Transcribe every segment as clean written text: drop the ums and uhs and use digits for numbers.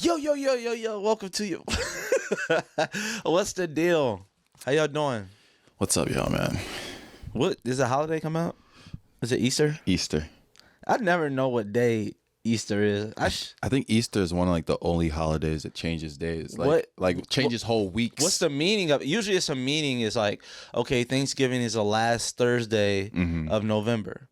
Yo. Welcome to you. What's the deal? How y'all doing? What's up, y'all, man? What is a holiday come out? Is it Easter? Easter. I never know what day Easter is. I think Easter is one of like the only holidays that changes days. Like changes whole weeks. What's the meaning of? Usually, it's a meaning is like, okay, Thanksgiving is the last Thursday of November.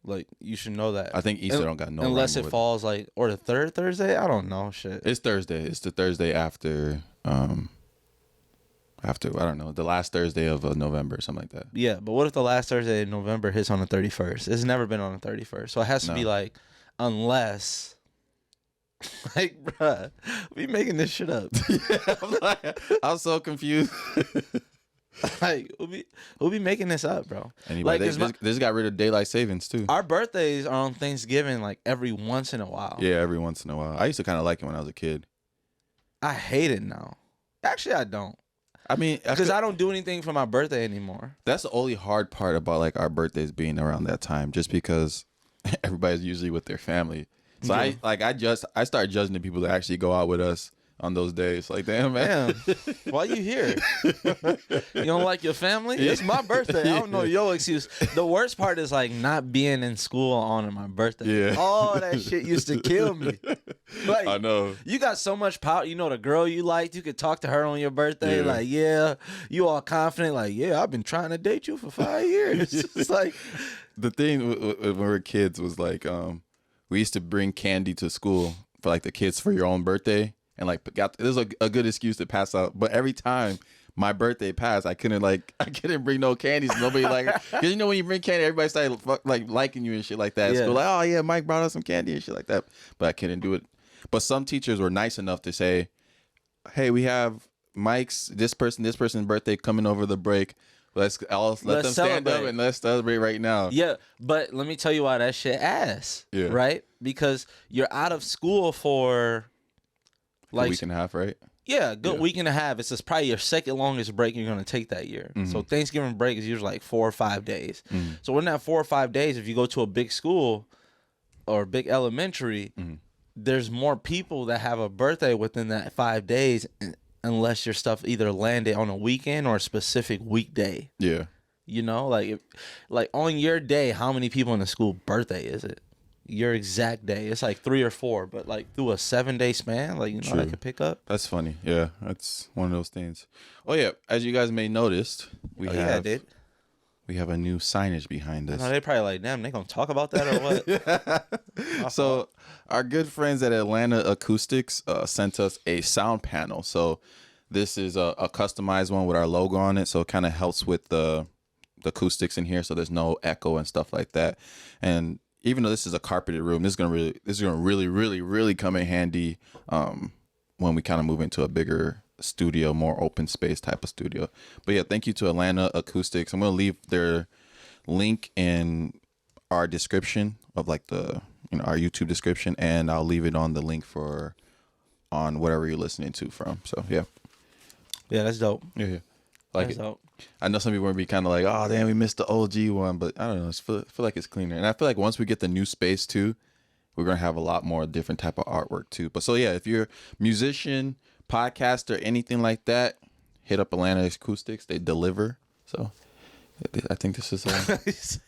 Like, you should know that. I think Easter don't got no unless it falls like, or the third Thursday. I don't know. Shit. It's Thursday. It's the Thursday after I don't know, the last Thursday of November or something like that. Yeah, but what if the last Thursday in November hits on the 31st? It's never been on the 31st, so it has to be like, unless. Like, bruh, we making this shit up. Yeah, I'm so confused. Like, we'll be making this up, bro. Anyway, like, they just got rid of daylight savings too. Our birthdays are on Thanksgiving, like every once in a while. Yeah, every once in a while. I used to kind of like it when I was a kid. I hate it now. Actually, I don't. I mean, because I don't do anything for my birthday anymore. That's the only hard part about like our birthdays being around that time, just because everybody's usually with their family. So yeah. I start judging the people that actually go out with us on those days. Like, damn, man. Why you here? You don't like your family? Yeah. It's my birthday. I don't know your excuse. The worst part is like not being in school on my birthday. Yeah. All that shit used to kill me. Like, I know. You got so much power. You know the girl you liked, you could talk to her on your birthday. Yeah. Like, yeah, you all confident. Like, yeah, I've been trying to date you for 5 years. It's like, the thing when we were kids was like, we used to bring candy to school for like the kids for your own birthday. And like, this was a good excuse to pass out. But every time my birthday passed, I couldn't bring no candies. Nobody because you know when you bring candy, everybody started like liking you and shit like that. Yeah. So like, oh yeah, Mike brought us some candy and shit like that. But I couldn't do it. But some teachers were nice enough to say, hey, we have Mike's this person's birthday coming over the break. Let's let them stand up and let's celebrate right now. Yeah, but let me tell you why that shit ass. Yeah. Right? Because you're out of school for like a week and a half, right? Yeah, good week and a half. It's just probably your second longest break you're going to take that year. Mm-hmm. So Thanksgiving break is usually like 4 or 5 days. Mm-hmm. So in that 4 or 5 days, if you go to a big school or a big elementary, there's more people that have a birthday within that 5 days unless your stuff either landed on a weekend or a specific weekday. Yeah. You know, like on your day, how many people in the school birthday is it? Your exact day. It's like 3 or 4, but like through a 7-day span, like, you know, I could pick up. That's funny. Yeah, that's one of those things. Oh yeah, as you guys may noticed, we have a new signage behind us. They probably like, damn, they gonna talk about that or what? So our good friends at Atlanta Acoustics sent us a sound panel. So this is a customized one with our logo on it. So it kind of helps with the acoustics in here, so there's no echo and stuff like that. And even though this is a carpeted room, this is gonna really come in handy when we kind of move into a bigger studio, more open space type of studio. But yeah, thank you to Atlanta Acoustics. I'm gonna leave their link in our description of like our YouTube description, and I'll leave it on the link on whatever you're listening to from. So yeah, that's dope. Yeah. Like, I know some people would be kind of like, oh, damn, we missed the OG one. But I don't know. I feel like it's cleaner. And I feel like once we get the new space, too, we're going to have a lot more different type of artwork, too. But so, yeah, if you're a musician, podcaster, anything like that, hit up Atlanta Acoustics. They deliver. So I think this is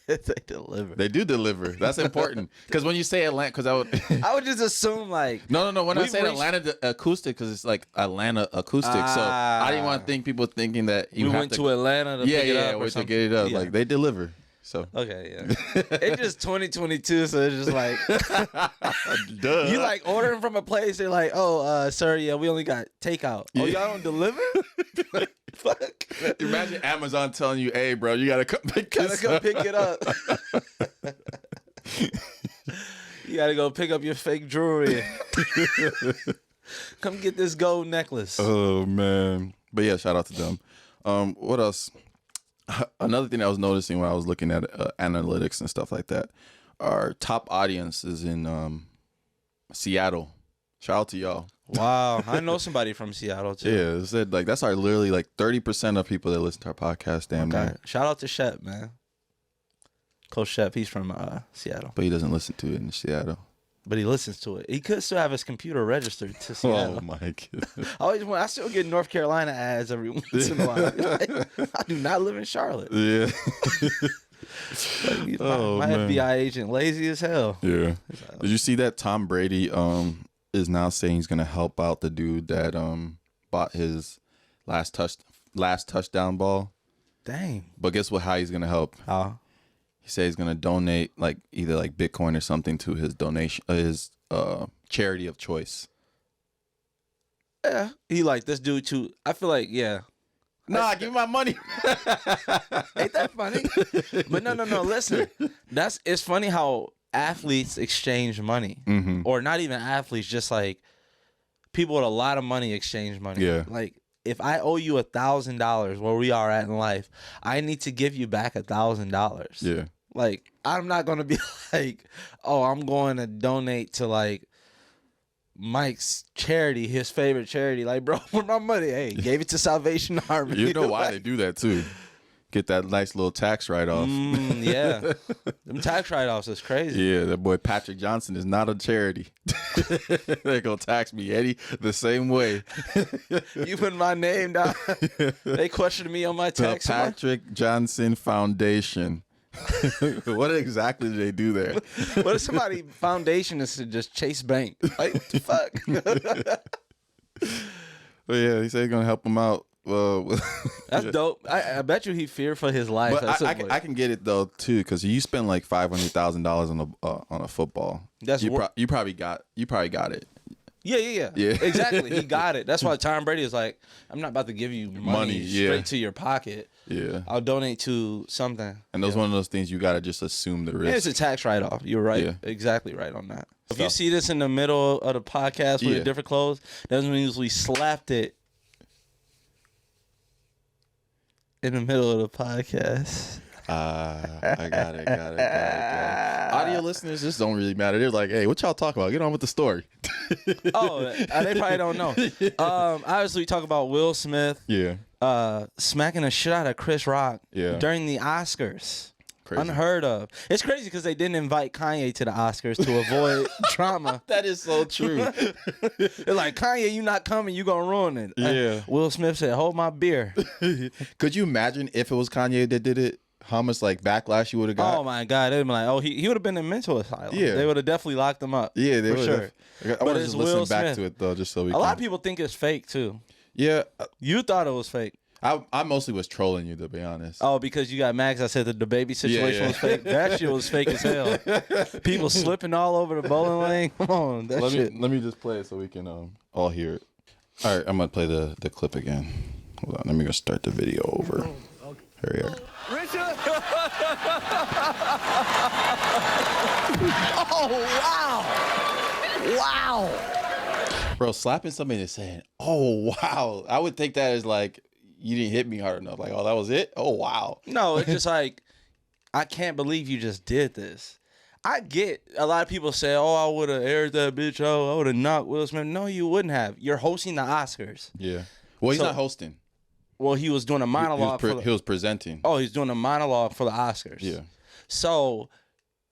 they deliver. They do deliver. That's important. Because when you say Atlanta, because I would just assume like no. When I say Atlanta Acoustic, because it's like Atlanta Acoustic. So I didn't want to think people thinking that you went to Atlanta to pick it up or to get it up. Yeah. Like they deliver. So okay, yeah. It's just 2022, so it's just like duh. You like ordering from a place. They're like, oh, sir, yeah, we only got takeout. Oh, y'all don't deliver? Fuck. Imagine Amazon telling you, "Hey, bro, you gotta come pick it up." You gotta go pick up your fake jewelry. Come get this gold necklace. Oh man, but yeah, shout out to them. What else? Another thing I was noticing when I was looking at analytics and stuff like that, our top audience is in Seattle. Shout out to y'all. Wow, I know somebody from Seattle too. Yeah, it said like that's literally like 30% of people that listen to our podcast. Damn, okay. Shout out to Shep, man. Coach Shep, he's from Seattle, but he doesn't listen to it in Seattle. but he listens to it. He could still have his computer registered to Seattle. Oh my goodness. I still get North Carolina ads every once in a while. I do not live in Charlotte. Yeah. My FBI agent lazy as hell. Yeah. Did you see that Tom Brady is now saying he's gonna help out the dude that bought his last touchdown ball? Dang. But guess what? How he's gonna help? How? He said he's gonna donate like either like Bitcoin or something to his charity of choice. Yeah. He like this dude too. I feel like, yeah. Nah, give me my money. Ain't that funny? But no. Listen, it's funny how athletes exchange money, or not even athletes, just like people with a lot of money exchange money. Yeah. Like if I owe you $1,000, where we are at in life, I need to give you back $1,000. Yeah. Like I'm not gonna be like, oh, I'm going to donate to like Mike's charity, his favorite charity. Like, bro, for my money, hey, gave it to Salvation Army. You know why they do that too? Get that nice little tax write-off. Yeah. Them tax write-offs is crazy. Yeah, that boy Patrick Johnson is not a charity. They're going to tax me, Eddie, the same way. You put my name down. They questioned me on my tax. The Patrick Johnson Foundation. What exactly do they do there? What if somebody foundation is to just chase bank? Like, what the fuck? But yeah, he said he's going to help him out. That's dope. I bet you he feared for his life. But I can get it though too, because you spend like $500,000 on a football. You probably got it. Yeah. Exactly. He got it. That's why Tom Brady is like, I'm not about to give you money straight to your pocket. Yeah. I'll donate to something. And those one of those things you gotta just assume the risk. Yeah, it's a tax write-off. You're right. Yeah. Exactly right on that. If you see this in the middle of the podcast with different clothes, that means we slapped it in the middle of the podcast. I got it. Audio listeners, this don't really matter. They're like, hey, what y'all talk about? Get on with the story. Oh, they probably don't know. Obviously, we talk about Will Smith. Yeah. Smacking the shit out of Chris Rock. Yeah. During the Oscars. Crazy. Unheard of. It's crazy because they didn't invite Kanye to the Oscars to avoid drama. That is so true. They're like, Kanye, you not coming, you gonna ruin it. Yeah. Will Smith said, hold my beer. Could you imagine if it was Kanye that did it? How much like backlash you would have got? Oh my God, they'd be like, oh, he would have been in mental asylum. Yeah, they would have definitely locked him up. Yeah, they would sure. I want to just listen back to it though, just so we. A lot of people think it's fake too. Yeah, you thought it was fake. I mostly was trolling you, to be honest. Oh, because you got mad 'cause I said that the baby situation was fake. That shit was fake as hell. People slipping all over the bowling lane. Come on, that shit. Let me just play it so we can all hear it. All right, I'm gonna play the clip again. Hold on, let me go start the video over. Here we are. Richard! Oh, wow! Wow! Bro, slapping somebody and saying, oh, wow. I would take that as like, you didn't hit me hard enough. Like, oh, that was it? Oh, wow. No, it's just like, I can't believe you just did this. I get a lot of people say, oh, I would have aired that bitch out. I would have knocked Will Smith. No, you wouldn't have. You're hosting the Oscars. Yeah. Well, he's not hosting. Well, he was doing a monologue. He was presenting. Oh, he's doing a monologue for the Oscars. Yeah. So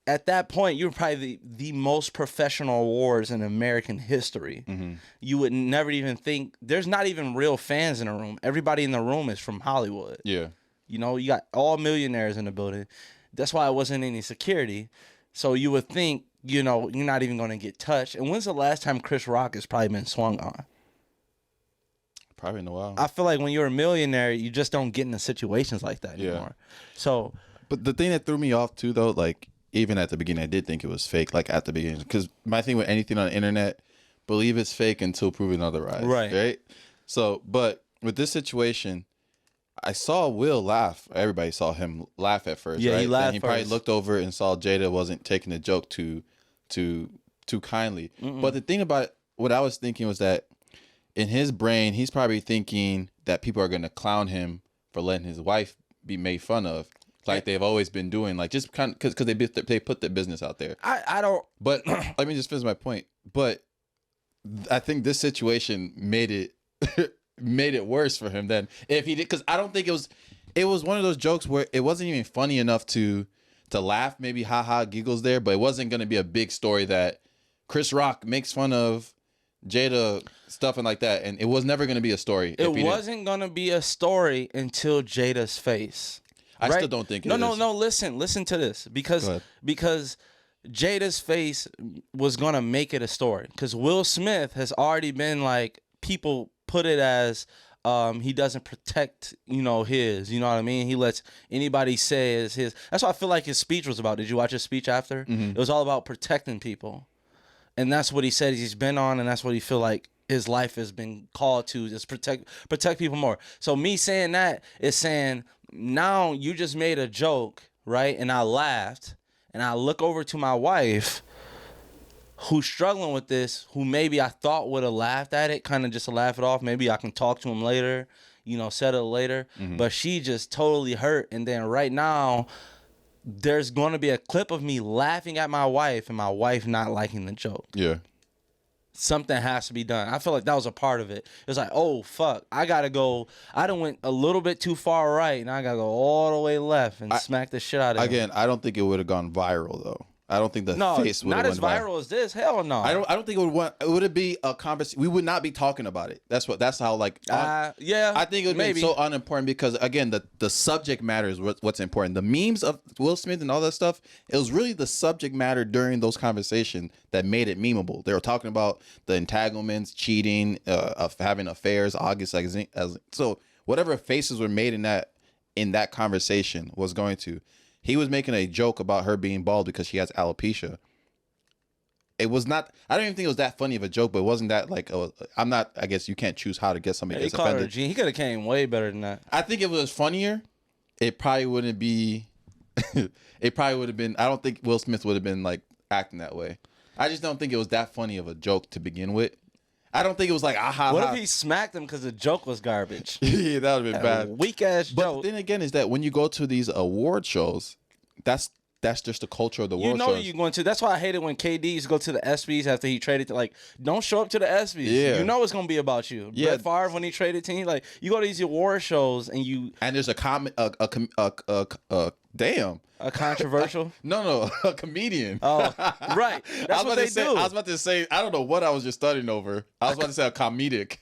at that point, you were probably the most professional awards in American history. Mm-hmm. You would never even think, there's not even real fans in the room. Everybody in the room is from Hollywood. Yeah. You know, you got all millionaires in the building. That's why it wasn't any security. So you would think, you know, you're not even going to get touched. And when's the last time Chris Rock has probably been swung on? Probably in a while. I feel like when you're a millionaire, you just don't get into situations like that anymore. So, but the thing that threw me off too, though, like even at the beginning, I did think it was fake. Like at the beginning, because my thing with anything on the internet, believe it's fake until proven otherwise. Right. So, but with this situation, I saw Will laugh. Everybody saw him laugh at first. Yeah, right? he laughed. And he probably looked over and saw Jada wasn't taking the joke too kindly. Mm-mm. But the thing about what I was thinking was that in his brain, he's probably thinking that people are going to clown him for letting his wife be made fun of, like they've always been doing, like just kind of because they put their business out there. I don't. But let me just finish my point. But I think this situation made it worse for him than if he did, because I don't think it was one of those jokes where it wasn't even funny enough to laugh, maybe haha giggles there, but it wasn't going to be a big story that Chris Rock makes fun of Jada, stuff and like that, and it was never going to be a story. It wasn't going to be a story until Jada's face. I still don't think it is. No. Listen to this because Jada's face was going to make it a story because Will Smith has already been like, people put it as he doesn't protect, his, you know what I mean? He lets anybody say is his. That's what I feel like his speech was about. Did you watch his speech after? It was all about protecting people. And that's what he said he's been on, and that's what he feel like his life has been called to, is protect people more. So me saying that is saying, now you just made a joke, right? And I laughed, and I look over to my wife who's struggling with this, who maybe I thought would have laughed at it, kind of just to laugh it off. Maybe I can talk to him later, settle later. But she just totally hurt. And then right now, there's going to be a clip of me laughing at my wife and my wife not liking the joke. Yeah. Something has to be done. I feel like that was a part of it. It was like, oh, fuck, I got to go. I done went a little bit too far right, and I got to go all the way left and smack the shit out of him. Again, I don't think it would have gone viral, though. I don't think the face would have went viral. Not as viral as this. Hell no. I don't think it would be a conversation. We would not be talking about it. That's how yeah. I think it would be so unimportant because again, the subject matter is what's important. The memes of Will Smith and all that stuff, it was really the subject matter during those conversations that made it memeable. They were talking about the entanglements, cheating, of having affairs, August so whatever faces were made in that conversation was going to. He was making a joke about her being bald because she has alopecia. It was not. I don't even think it was that funny of a joke, but it wasn't that like. I guess you can't choose how to get somebody. He called her Gene. He could have came way better than that. I think if it was funnier, it probably wouldn't be. It probably would have been. I don't think Will Smith would have been like acting that way. I just don't think it was that funny of a joke to begin with. I don't think it was like aha. What if he smacked him because the joke was garbage? Yeah, that would have been bad. Weak ass joke. But then again, is that when you go to these award shows, that's just the culture of the world. You're going to. That's why I hated when KD used to go to the ESPYs after he traded to, like, don't show up to the ESPYs. Yeah. You know it's gonna be about you. Yeah. Brett Favre when he traded team, like, you go to these award shows and there's a controversial? No, a comedian. Oh, right. That's what they do. I was about to say, I don't know what I was just studying over. I was about to say a comedic.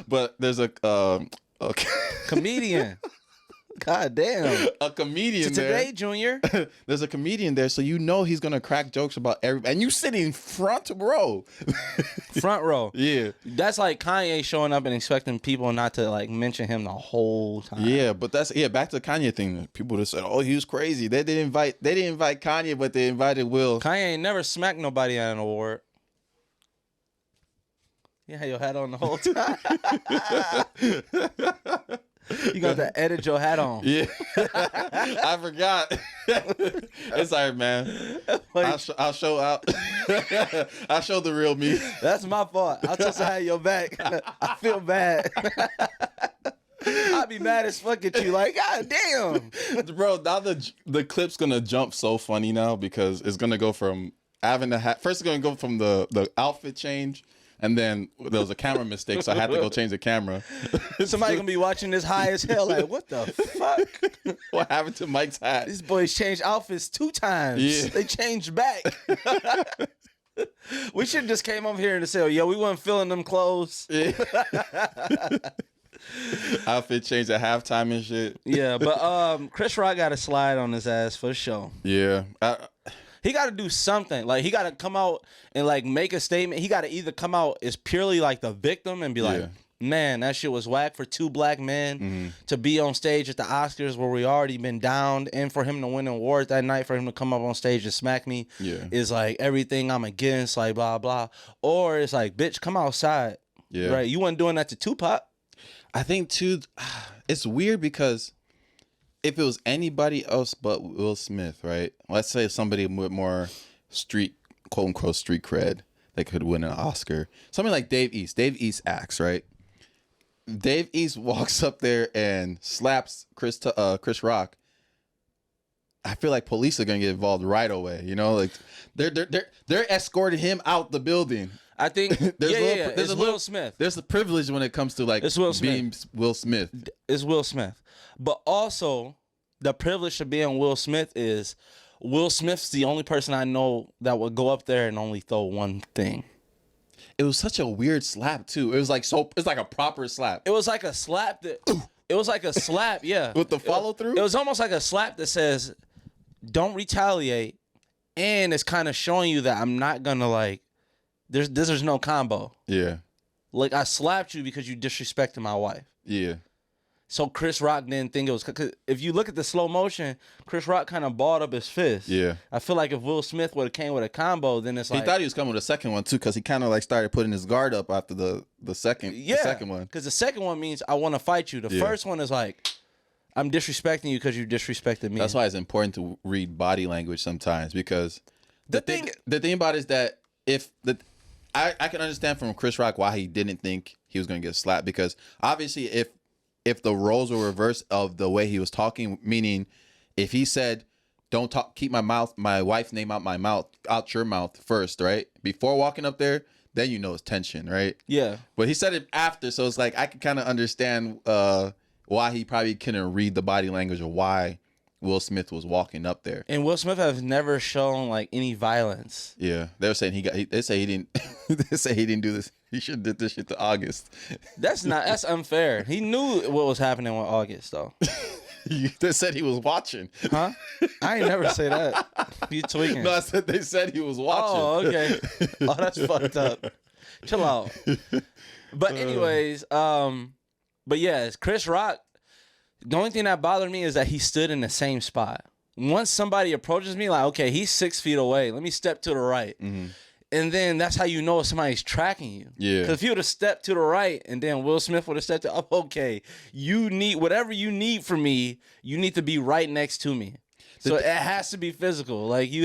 But there's a comedian. God damn. A comedian today, there. Junior. There's a comedian there, so you know he's gonna crack jokes about everybody. And you sitting front row. Front row. Yeah. That's like Kanye showing up and expecting people not to like mention him the whole time. Yeah, but back to the Kanye thing. People just said, oh, he was crazy. They didn't invite Kanye, but they invited Will. Kanye ain't never smacked nobody at an award. You had your hat on the whole time. You got to edit your hat on. Yeah. I forgot. It's all right, man. I'll show out. I'll show the real me. That's my fault. I was supposed to have your back. I feel bad. I'd be mad as fuck at you. Like, God damn. Bro, now the clip's going to jump so funny now because it's going to go from having the hat. First, it's going to go from the outfit change. And then there was a camera mistake, so I had to go change the camera. Somebody gonna be watching this high as hell, like, what the fuck? What happened to Mike's hat? These boys changed outfits 2 times. Yeah. They changed back. We should have just came over here and said, yo, we wasn't feeling them clothes. Yeah. Outfit changed at halftime and shit. Yeah, but Chris Rock got a slide on his ass for sure. Yeah. He got to do something. Like, he got to come out and, like, make a statement. He got to either come out as purely, like, the victim and be like, man, that shit was whack for 2 black men to be on stage at the Oscars where we already been downed, and for him to win an award that night, for him to come up on stage and smack me is, like, everything I'm against, like, blah, blah. Or it's like, bitch, come outside. Yeah. Right? You weren't doing that to Tupac. I think, too, it's weird because if it was anybody else but Will Smith, right? Let's say somebody with more street, quote unquote, street cred that could win an Oscar. Something like Dave East. Dave East acts, right? Dave East walks up there and slaps Chris Rock. I feel like police are gonna get involved right away. You know, like they're escorting him out the building. I think there's Will Smith. There's a privilege when it comes to like being Will Smith. It's Will Smith. But also, the privilege of being Will Smith is Will Smith's the only person I know that would go up there and only throw one thing. It was such a weird slap too. It was like it's like a proper slap. It was like a slap that. It was like a slap, yeah. With the follow through. It was almost like a slap that says, "Don't retaliate," and it's kind of showing you that I'm not gonna like. There's no combo. Yeah. Like I slapped you because you disrespected my wife. Yeah. So Chris Rock didn't think it was. Cause if you look at the slow motion, Chris Rock kind of balled up his fist. Yeah. I feel like if Will Smith would have came with a combo, then it's like He thought he was coming with a second one too, because he kind of like started putting his guard up after the second one. Because the second one means I want to fight you. The first one is like I'm disrespecting you because you disrespected me. That's why it's important to read body language sometimes, because the thing about it is that I can understand from Chris Rock why he didn't think he was going to get slapped, because obviously if the roles were reversed of the way he was talking, meaning if he said, "Don't talk, keep my wife's name out your mouth first," right? Before walking up there, then you know it's tension, right? Yeah. But he said it after, so it's like I can kind of understand why he probably couldn't read the body language of why Will Smith was walking up there. And Will Smith has never shown like any violence. Yeah, they were saying they say he didn't. They say he didn't do this. He should have did this shit to August. That's unfair. He knew what was happening with August though. They said he was watching. Huh? I ain't never say that. You tweaking. No, I said they said he was watching. Oh, okay. Oh, that's fucked up. Chill out. But anyways, but yeah, it's Chris Rock. The only thing that bothered me is that he stood in the same spot. Once somebody approaches me, like, okay, he's 6 feet away. Let me step to the right. Mm-hmm. And then that's how you know if somebody's tracking you. Yeah. Because if you would have stepped to the right and then Will Smith would have stepped to, okay, you need whatever you need from me, you need to be right next to me. So it has to be physical. Like he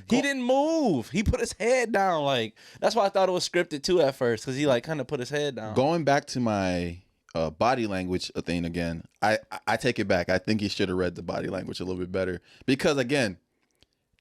didn't move. He put his head down. Like that's why I thought it was scripted too at first, because he like kind of put his head down. Going back to my body language thing again, I take it back. I think he should have read the body language a little bit better, because again,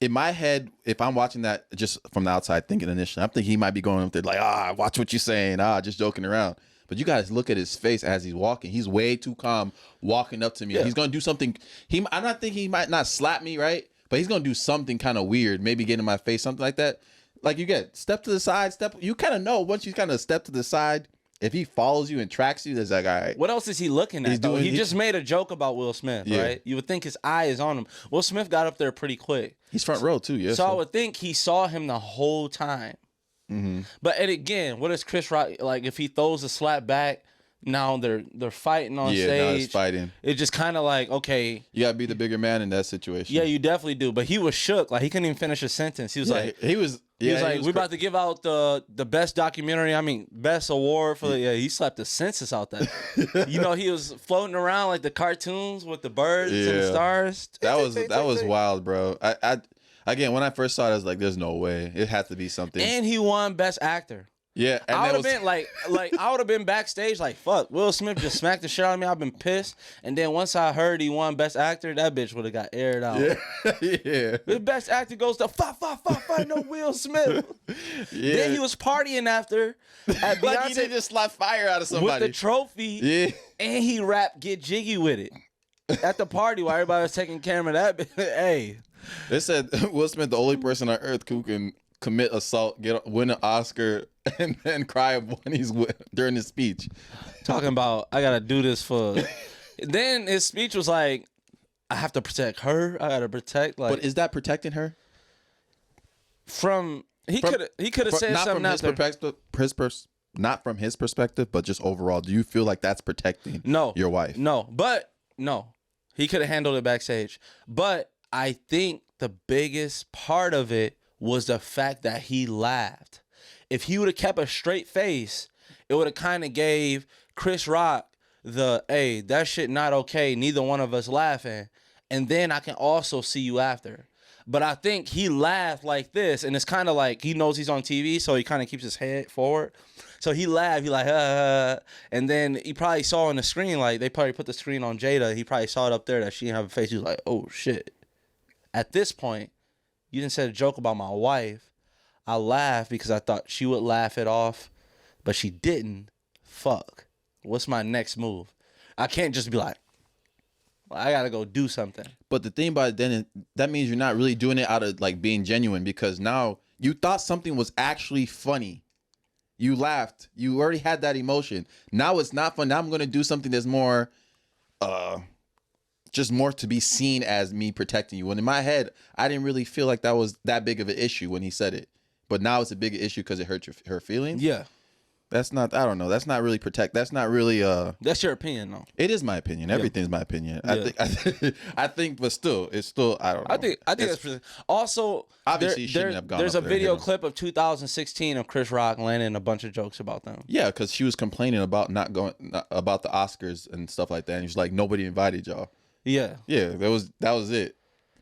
in my head, if I'm watching that just from the outside thinking initially, I'm thinking he might be going up there like, watch what you're saying, just joking around. But you guys look at his face as he's walking. He's way too calm walking up to me. Yeah. He's going to do something. I'm not thinking he might not slap me, right? But he's going to do something kind of weird, maybe get in my face, something like that. Like you get step to the side, you kind of know once you kind of step to the side, if he follows you and tracks you, that's like, all right. What else is he looking at? He just made a joke about Will Smith, right? You would think his eye is on him. Will Smith got up there pretty quick. He's front row too, yeah. So I would think he saw him the whole time. Mm-hmm. But and again, what is Chris Rock like? If he throws a slap back, now they're fighting on stage. Yeah, now it's fighting. It's just kind of like, okay, you gotta be the bigger man in that situation. Yeah, you definitely do. But he was shook, like he couldn't even finish a sentence. He was like, he was like, we're about to give out the best documentary. I mean, best award for he slapped the census out there. You know, he was floating around like the cartoons with the birds and the stars. That was wild, bro. I again, when I first saw it, I was like, there's no way. It had to be something. And he won best actor. Yeah, and I would have been like I would have been backstage like, fuck, Will Smith just smacked the shit out of me. I've been pissed. And then once I heard he won best actor, that bitch would have got aired out. Yeah. The best actor goes to no Will Smith. Yeah. Then he was partying after at Beyonce, like he did just slap fire out of somebody with the trophy. Yeah, and he rapped "Get Jiggy with It" at the party while everybody was taking camera. That hey, they said Will Smith the only person on earth who can commit assault, win an Oscar, and then cry when he's during his speech. Talking about, I gotta do this for. Then his speech was like, I have to protect her. I gotta protect. Like, but is that protecting her? He could have said not something from his perspective, not from his perspective, but just overall. Do you feel like that's protecting your wife? No, he could have handled it backstage. But I think the biggest part of it was the fact that he laughed. If he would have kept a straight face, it would have kind of gave Chris Rock hey, that shit not okay, neither one of us laughing, and then I can also see you after. But I think he laughed like this, and it's kind of like he knows he's on TV, so he kind of keeps his head forward. So he laughed, he like, and then he probably saw on the screen, like they probably put the screen on Jada, he probably saw it up there that she didn't have a face. He was like, oh shit. At this point, you didn't say a joke about my wife. I laughed because I thought she would laugh it off, but she didn't. Fuck. What's my next move? I can't just be like, I gotta go do something. But the thing about it then, that means you're not really doing it out of like being genuine, because now you thought something was actually funny. You laughed. You already had that emotion. Now it's not fun. Now I'm going to do something that's more, just more to be seen as me protecting you. When in my head, I didn't really feel like that was that big of an issue when he said it. But now it's a bigger issue because it hurt her feelings. Yeah. That's not, I don't know. That's not really that's not really, That's your opinion, though. it is my opinion. Everything's my opinion. Yeah. I think, but still, it's still, I don't know. I think that's also Obviously, you shouldn't have gone there's up a there, video you know. clip of 2016 of Chris Rock landing a bunch of jokes about them. Yeah, because she was complaining about about the Oscars and stuff like that. And he was like, nobody invited y'all. Yeah. Yeah, that was it.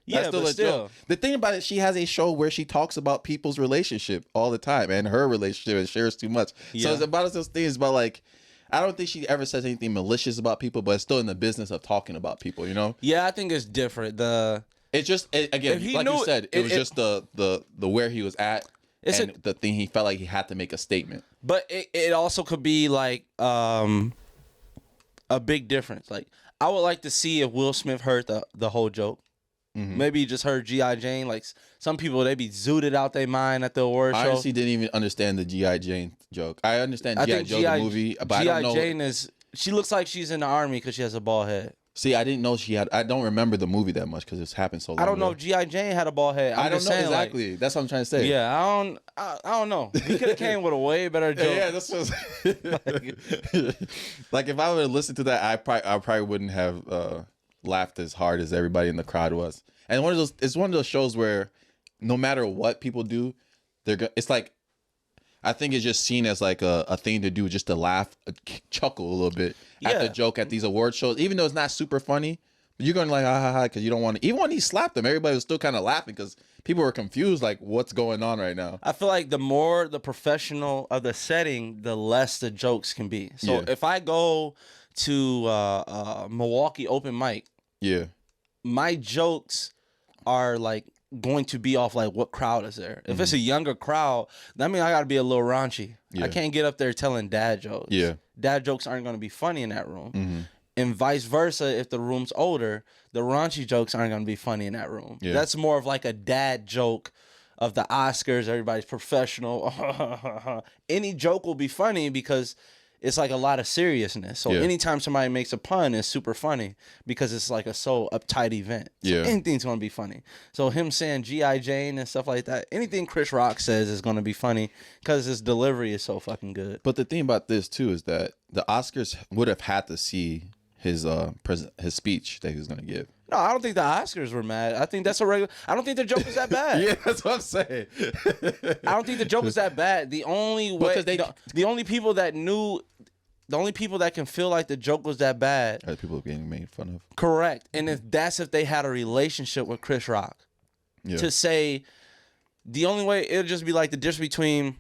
Yeah, but still. joke. The thing about it, she has a show where she talks about people's relationship all the time and her relationship and shares too much. Yeah. So it's about those things about like, I don't think she ever says anything malicious about people, but it's still in the business of talking about people, you know? Yeah, I think it's different. It's just, again, like you said, it was just the where he was at and the thing he felt like he had to make a statement. But it also could be like a big difference. Like, I would like to see if Will Smith heard the whole joke. Mm-hmm. Maybe he just heard G.I. Jane. Like, some people, they be zooted out their mind at the award show. I honestly didn't even understand the G.I. Jane joke. I understand G.I. Joe, the movie, but I don't know. G.I. Jane she looks like she's in the army because she has a bald head. See, I didn't know I don't remember the movie that much because it's happened so long I don't know ago. if G.I. Jane had a bald head. I don't know exactly. Like, that's what I'm trying to say. Yeah, I don't know. He could have came with a way better joke. Yeah, that's what like if I would have listened to that, I probably wouldn't have laughed as hard as everybody in the crowd was. And it's one of those shows where no matter what people do, it's like, I think it's just seen as like a thing to do, just to laugh, chuckle a little bit at the joke at these award shows, even though it's not super funny. But you're going like, ha ha ha, because you don't want to. Even when he slapped them, everybody was still kind of laughing because people were confused, like, what's going on right now? I feel like the more the professional of the setting, the less the jokes can be. So if I go to Milwaukee open mic, my jokes are like going to be off like what crowd is there. If it's a younger crowd, that means I gotta be a little raunchy. I can't get up there telling dad jokes. Dad jokes aren't gonna be funny in that room. And vice versa, if the room's older, the raunchy jokes aren't gonna be funny in that room. That's more of like a dad joke of the Oscars, everybody's professional. Any joke will be funny because it's like a lot of seriousness. So anytime somebody makes a pun, it's super funny because it's like a so uptight event. So anything's going to be funny. So him saying G.I. Jane and stuff like that, anything Chris Rock says is going to be funny because his delivery is so fucking good. But the thing about this too is that the Oscars would have had to see his speech that he was going to give. No, I don't think the Oscars were mad. I think that's a regular. I don't think the joke was that bad. Yeah, that's what I'm saying. I don't think the joke was that bad. The only way, the only people that knew, the only people that can feel like the joke was that bad are the people getting made fun of. Correct. And if they had a relationship with Chris Rock, to say the only way, it'll just be like the difference between,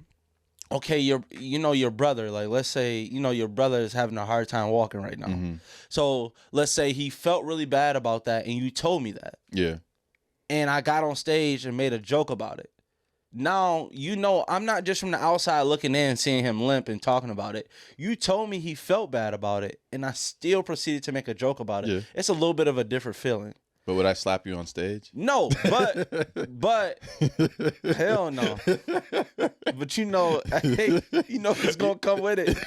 okay, your brother, like let's say, your brother is having a hard time walking right now. So let's say he felt really bad about that and you told me that. Yeah. And I got on stage and made a joke about it. Now, I'm not just from the outside looking in, seeing him limp and talking about it. You told me he felt bad about it and I still proceeded to make a joke about it. Yeah. It's a little bit of a different feeling. But would I slap you on stage? No, but hell no. But it's gonna come with it.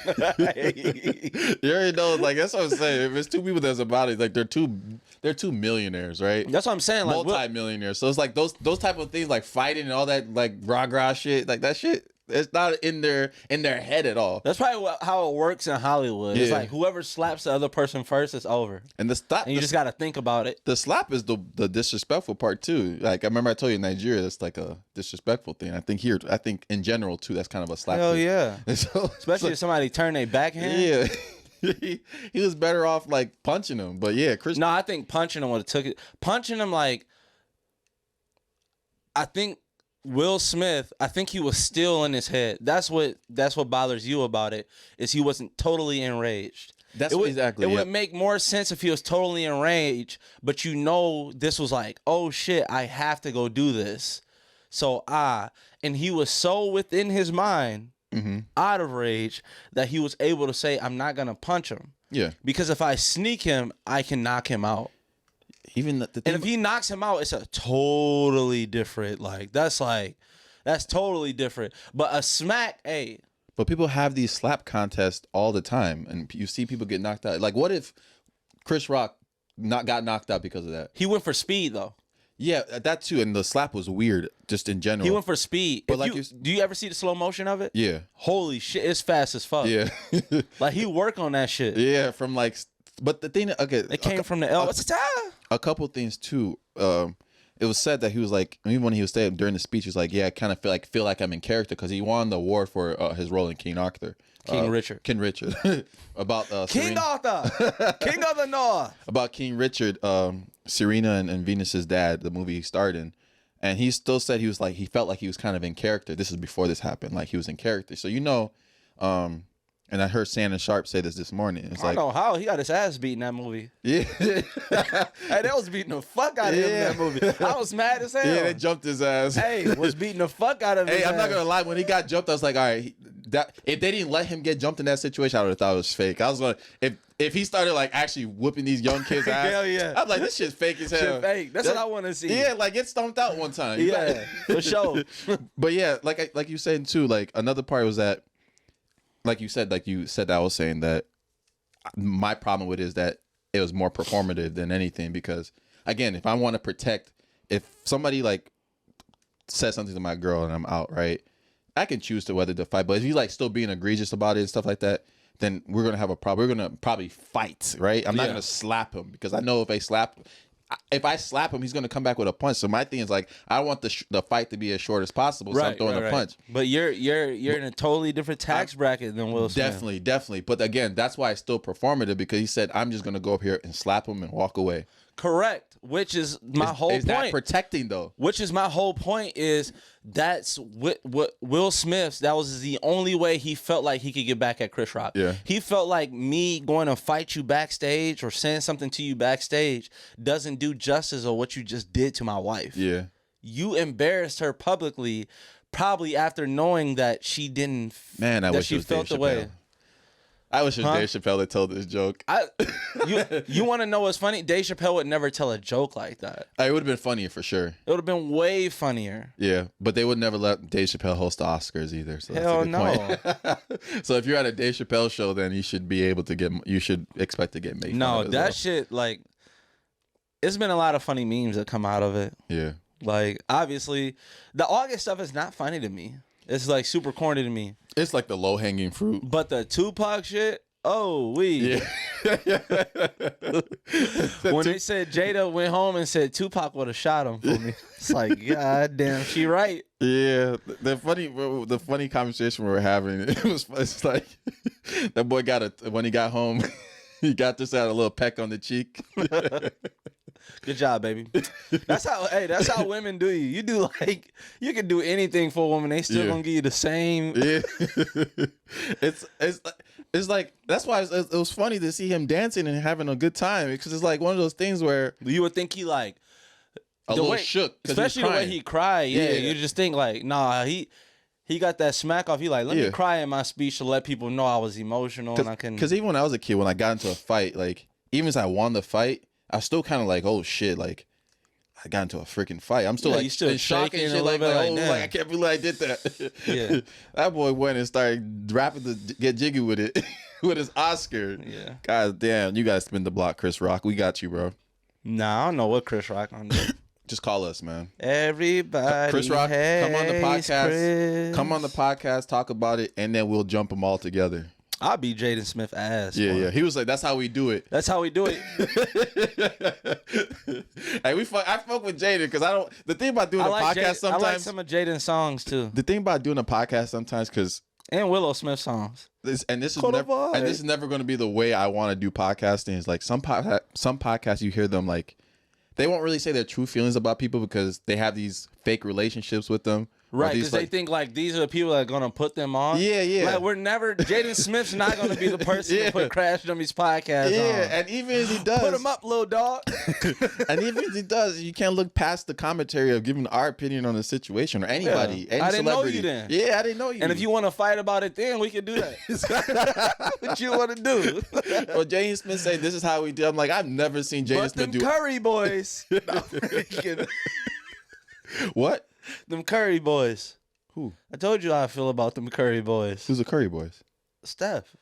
You already know, like that's what I'm saying. If it's two people that's about it, like they're two millionaires, right? That's what I'm saying. Like multi-millionaires. So it's like those type of things, like fighting and all that, like rah shit, like that shit. It's not in their head at all. That's probably how it works in Hollywood. Yeah. It's like whoever slaps the other person first, it's over. And you just got to think about it. The slap is the disrespectful part too. Like I remember I told you in Nigeria, that's like a disrespectful thing. I think in general too, that's kind of a slap. Hell yeah. Especially if somebody turn their backhand. Yeah. he was better off like punching him. But yeah, Chris. No, I think punching him would have took it. Punching him like, I think. Will Smith, I think he was still in his head. That's what bothers you about it, is he wasn't totally enraged. It would make more sense if he was totally enraged, but this was like, oh shit, I have to go do this. So and he was so within his mind, out of rage, that he was able to say, I'm not gonna punch him. Yeah. Because if I sneak him, I can knock him out. even the thing, And if he knocks him out, it's a totally different. That's totally different. But a smack, hey. but people have these slap contests all the time, and you see people get knocked out. Like, what if Chris Rock got knocked out because of that? He went for speed though. Yeah, that too. And the slap was weird, just in general. He went for speed. But Do you ever see the slow motion of it? Yeah. Holy shit, it's fast as fuck. Yeah. Like he worked on that shit. Yeah, from like, but the thing, okay, It came from the elbow. a couple things too. It was said that he was like, even when he was saying during the speech, he was like, yeah, I kind of feel like I'm in character because he won the award for his role in King Arthur. King Richard. About King Serena, Arthur. King of the North. about King Richard, Serena and Venus's dad, the movie he starred in. And he still said he felt like he was kind of in character. This is before this happened. Like he was in character. So, and I heard Shannon Sharp say this morning. It's I like, don't know how he got his ass beat in that movie. yeah. Hey, they was beating the fuck out of him in that movie. I was mad as hell. Yeah, they jumped his ass. Hey, was beating the fuck out of him. Hey, I'm not gonna lie. When he got jumped, I was like, all right, if they didn't let him get jumped in that situation, I would have thought it was fake. I was going, if he started like actually whooping these young kids' ass, Hell yeah. I'm like, this shit's fake as hell. Shit fake. That's what I want to see. Yeah, like get stomped out one time. Yeah, for sure. But yeah, like you said too. Like another part was that, like you said that I was saying that my problem with it is that it was more performative than anything because again, if I want to protect, if somebody like says something to my girl and I'm out, right, I can choose to whether to fight. But if you like still being egregious about it and stuff like that, then we're gonna have a problem. We're gonna probably fight, right? I'm not gonna slap him because I know if I slap him, he's gonna come back with a punch. So my thing is like, I want the fight to be as short as possible. So I'm throwing a punch. But you're in a totally different tax bracket than Will Smith. Definitely. But again, that's why it's still performative because he said, I'm just gonna go up here and slap him and walk away. Correct. Which is my whole point. Is that protecting though? Which is my whole point is that's what Will Smith's, that was the only way he felt like he could get back at Chris Rock. Yeah. He felt like me going to fight you backstage or saying something to you backstage doesn't do justice of what you just did to my wife. Yeah. You embarrassed her publicly, probably after knowing that she didn't. Man, I that wish she it was felt Dave the way. Chappelle. I wish it was Dave Chappelle that told this joke. You want to know what's funny? Dave Chappelle would never tell a joke like that. It would have been funnier for sure. It would have been way funnier. Yeah, but they would never let Dave Chappelle host the Oscars either. So Hell that's a good point. So if you're at a Dave Chappelle show, then you should be able to you should expect to get made fun No, of as that well. shit, like, it's been a lot of funny memes that come out of it. Yeah. Like, obviously, the August stuff is not funny to me. It's like super corny to me. It's like the low hanging fruit. But the Tupac shit, Yeah. When they said Jada went home and said Tupac would have shot him for me, it's like, God damn, she right. Yeah, the funny conversation we were having, it's like that boy when he got home, he got this out a little peck on the cheek. Good job, baby. That's how women do you. You do like, you can do anything for a woman. They still gonna give you the same. Yeah. It's like, that's why it was funny to see him dancing and having a good time because it's like one of those things where you would think he like a little shook, especially the way he cried. Yeah, you just think like, nah, he got that smack off. He like, let me cry in my speech to let people know I was emotional and I can. Because even when I was a kid, when I got into a fight, like even as I won the fight, I was still kind of like, oh shit, like I got into a freaking fight. I'm still like you still in shock and shit, like I can't believe I did that. Yeah, that boy went and started rapping to get jiggy with it with his Oscar. Yeah, God damn, you guys spin the block, Chris Rock. We got you, bro. Nah, I don't know what Chris Rock on do. Just call us, man. Everybody, Chris Rock, come on the podcast. Chris. Come on the podcast, talk about it, and then we'll jump them all together. I'll beat Jaden Smith ass. Yeah, boy. yeah. He was like, "That's how we do it." That's how we do it. Hey, I fuck with Jaden because I don't. The thing about doing a podcast sometimes. I like some of Jaden's songs too. The thing about doing a podcast sometimes because. And Willow Smith songs. This is never going to be the way I want to do podcasting. Is like some podcasts you hear them like they won't really say their true feelings about people because they have these fake relationships with them Right, these, because they think like these are the people that are gonna put them on. Yeah, yeah. Like we're never. Jaden Smith's not gonna be the person to put Crash Dummies podcast on. Yeah, and even if he does, Put him up, little dog. and even if he does, you can't look past the commentary of giving our opinion on the situation or anybody. Yeah. Any I didn't know celebrity. you then. Yeah, I didn't know you. And if you want to fight about it, then we can do that. What you want to do? well, Jaden Smith say this is how we do. I'm like, I've never seen Jaden But Smith them do Curry boys. No, I'm kidding. what? Them Curry boys. Who? I told you how I feel about them Curry boys. Who's the Curry boys? Steph.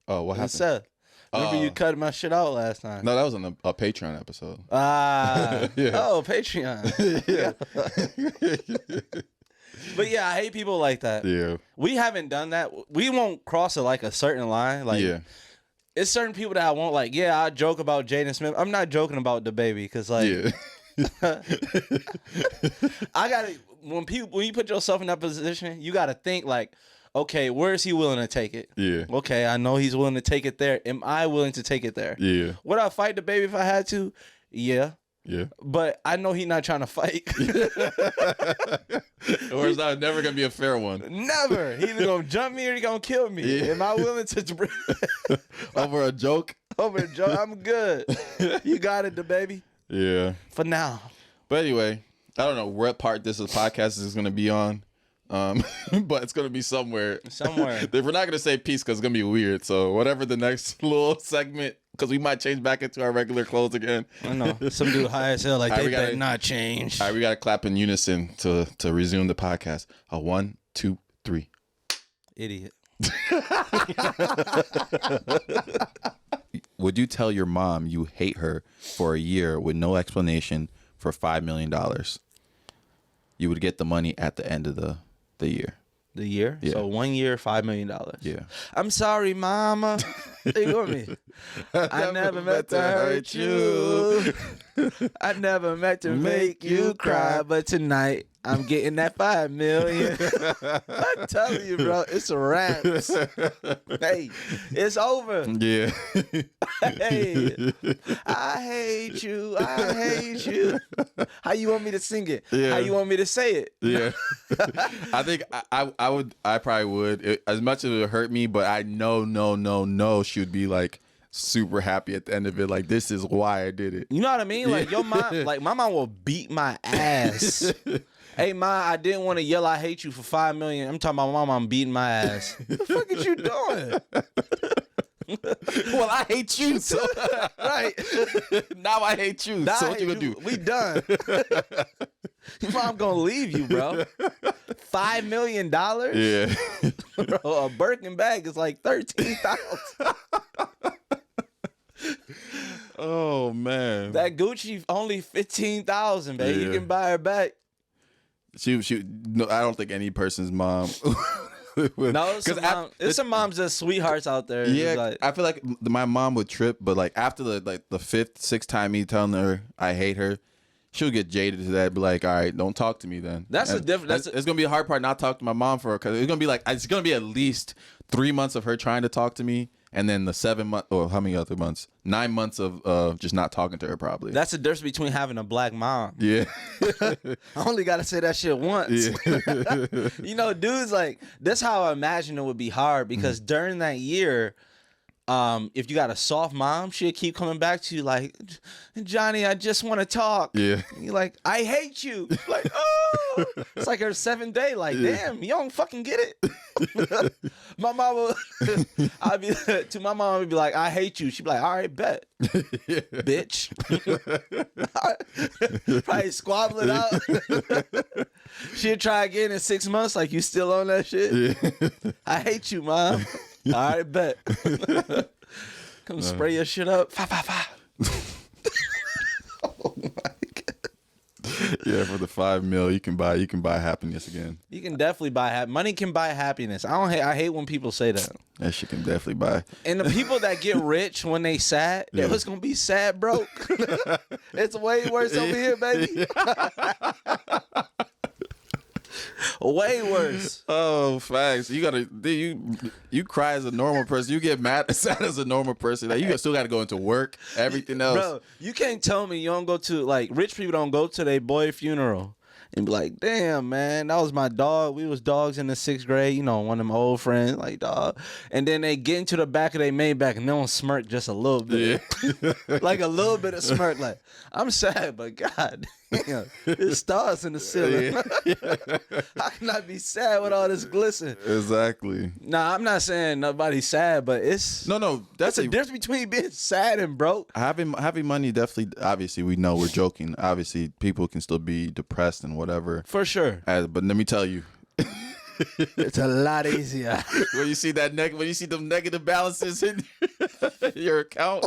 Oh, what And happened? Seth. Remember you cut my shit out last time. No, that was on a Patreon episode. Ah. Yeah. Oh, Patreon. yeah. But yeah, I hate people like that. Yeah. We haven't done that. We won't cross like a certain line. Like, yeah. it's certain people that I won't like. Yeah, I joke about Jaden Smith. I'm not joking about the baby because like, Yeah. I gotta when you put yourself in that position, you gotta think like, okay, where is he willing to take it? Yeah. Okay, I know he's willing to take it there. Am I willing to take it there? Yeah. Would I fight the baby if I had to? Yeah. Yeah. But I know he's not trying to fight. Or it's not never gonna be a fair one. Never. He either gonna jump me or he gonna kill me. Yeah. Am I willing to Over a joke? over Joe? I'm good. You got it, the baby. Yeah. For now. But anyway, I don't know what part this podcast is gonna be on. But it's gonna be somewhere. Somewhere. We're not gonna say peace because it's gonna be weird. So whatever the next little segment, because we might change back into our regular clothes again. I know. Some dude high as hell like All right, they we gotta- better not change. All right, we gotta clap in unison to resume the podcast. 1, 2, 3. Idiot. Would you tell your mom you hate her for a year with no explanation for $5 million? You would get the money at the end of the year. The year? Yeah. So 1 year, $5 million. Yeah. I'm sorry, mama. Ignore me. I never meant to hurt you. I never meant to make you cry, but tonight I'm getting that $5 million. I'm telling you, bro, it's a wrap. Hey, it's over. Yeah. Hey, I hate you. I hate you. How you want me to sing it? Yeah. How you want me to say it? Yeah. I think I probably would. As much as it would hurt me, but I know she would be like super happy at the end of it. Like, this is why I did it. You know what I mean? Like your mom, like my mom will beat my ass. Hey, ma, I didn't want to yell I hate you for $5 million. I'm talking about my mom beating my ass. What the fuck is you doing? Well, I hate you, so Right. now I hate you. Nah, so I what you hate gonna do? We done. Your mom gonna leave you, bro. $5 million? Yeah. Bro, a Birkin bag is like $13,000. Oh man. That Gucci only $15,000, baby. You Yeah. can buy her back. She no, I don't think any person's mom would. No, there's some moms that's sweethearts out there. Yeah, It's like, I feel like my mom would trip, but like after the fifth, sixth time me telling her I hate her, she'll get jaded to that. Be like, all right, don't talk to me then. That's And a different. It's gonna be a hard part not talk to my mom for her because it's gonna be at least 3 months of her trying to talk to me, and then the 7 months or how many other months? 9 months of just not talking to her probably. That's the difference between having a black mom. Yeah. I only gotta say that shit once. Yeah. You know, dudes like that's how I imagine it would be hard because during that year, if you got a soft mom, she'll keep coming back to you like, Johnny, I just want to talk. Yeah. And you're like, I hate you. Like, oh, it's like her 7th day. Like, damn, you don't fucking get it. My mama, to my mom, would be like, I hate you. She'd be like, all right, bet, bitch. Probably squabble it out. She'd try again in 6 months. Like, you still on that shit? Yeah. I hate you, mom. All right, bet. Come spray your shit up. Fa. Oh my god. Yeah, for the $5 million, you can buy happiness again. You can definitely buy money. Can buy happiness. I hate when people say that. That shit can definitely buy. And the people that get rich when they sad, it was gonna be sad broke. It's way worse over here, baby. Way worse. Oh, facts. You cry as a normal person. You get sad as a normal person. Like, you still got to go into work. Everything else. Bro, you can't tell me you don't go to, like, rich people don't go to their boy funeral and be like, damn, man, that was my dog. We was dogs in the 6th grade, you know, one of them old friends, like, dog. And then they get into the back of their Maybach and they don't smirk just a little bit. Yeah. Like a little bit of smirk, like, I'm sad, but God damn, there's stars in the ceiling. How can I be sad with all this glisten? Exactly. Nah, I'm not saying nobody's sad, but it's no. That's the difference between being sad and broke. Having money definitely. Obviously, we know we're joking. Obviously, people can still be depressed and whatever. For sure. But let me tell you, it's a lot easier when you see when you see them negative balances in your account.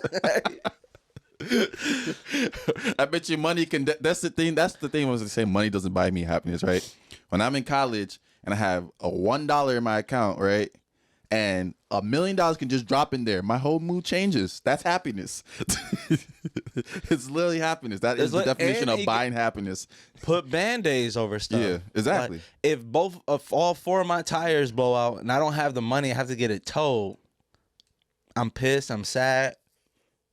I bet you money can. That's the thing. That's the thing. Was to say money doesn't buy me happiness, right? When I'm in college and I have a $1 in my account, right, and $1 million can just drop in there, my whole mood changes. That's happiness. It's literally happiness. That is the definition of buying happiness. Put Band-Aids over stuff. Yeah, exactly. Like, if all 4 of my tires blow out and I don't have the money, I have to get it towed. I'm pissed. I'm sad.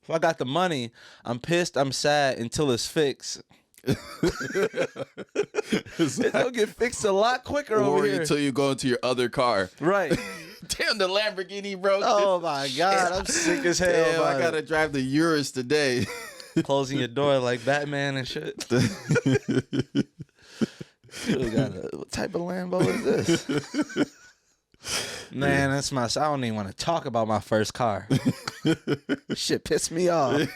If I got the money, I'm pissed, I'm sad until it's fixed. It'll get fixed a lot quicker over here. Or until you go into your other car. Right. Damn, the Lamborghini broke. Oh my God, I'm sick as hell. Damn, I gotta drive the Urus today. Closing your door like Batman and shit. What type of Lambo is this? Man, that's I don't even want to talk about my first car. Shit pissed me off.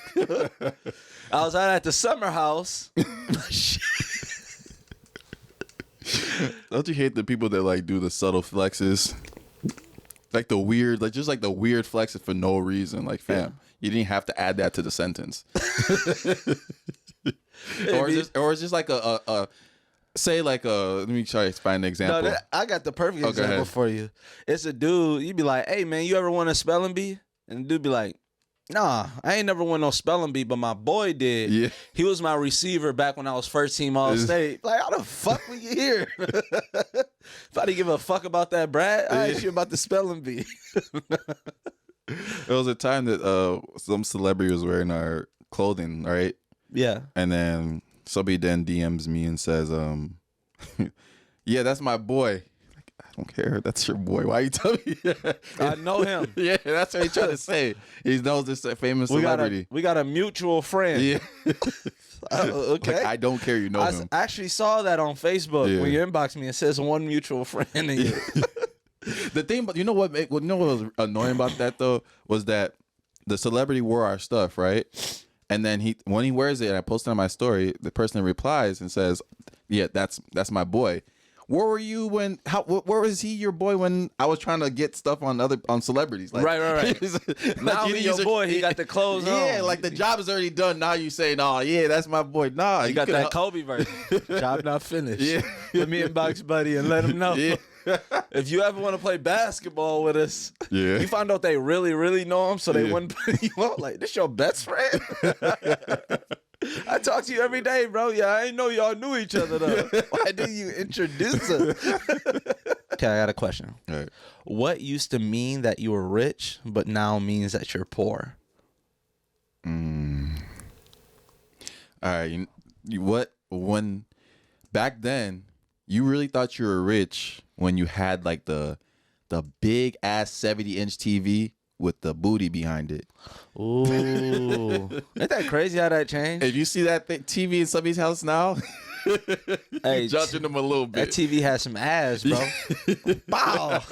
I was out at the summer house. Don't you hate the people that like do the subtle flexes? Like the weird, like just like the weird flexes for no reason. Like, fam, you didn't have to add that to the sentence. Or it's just like a say like let me try to find an example. No, I got the perfect example for you. It's a dude, you be like, hey man, you ever won a spelling bee? And the dude be like, nah, I ain't never won no spelling bee, but my boy did. Yeah. He was my receiver back when I was first team All-State. Like, how the fuck were you here? If I didn't give a fuck about that, Brad, I asked you about the spelling bee. There was a time that some celebrity was wearing our clothing, right? Yeah. And then somebody then DMs me and says, yeah, that's my boy. Like, I don't care. That's your boy. Why you tell me? I know him. Yeah, that's what he's trying to say. He knows this famous celebrity. We got a mutual friend. Yeah. Okay. Like, I don't care. You know him. I actually saw that on Facebook when you inbox me. It says one mutual friend. And The thing, but you know what was annoying about that though was that the celebrity wore our stuff, right? And then when he wears it, and I posted on my story, the person replies and says, "Yeah, that's my boy." Where were you when? Where was he your boy when I was trying to get stuff on celebrities? Like, right. Now he's your boy. He got the clothes on. Yeah, like the job is already done. Now you saying, "Oh, yeah, that's my boy." Nah, you got that Kobe version. Job not finished. Yeah, let me inbox buddy and let him know. Yeah. If you ever want to play basketball with us, you find out they really, really know him, so they wouldn't put you on. Like, this your best friend? I talk to you every day, bro. Yeah, I ain't know y'all knew each other, though. Why didn't you introduce us? Okay, I got a question. All right. What used to mean that you were rich, but now means that you're poor? All right. When back then, you really thought you were rich when you had like the big ass 70-inch TV with the booty behind it. Ooh. Ain't that crazy how that changed? If you see that TV in somebody's house now, hey, judging them a little bit. That TV has some ass, bro. Wow.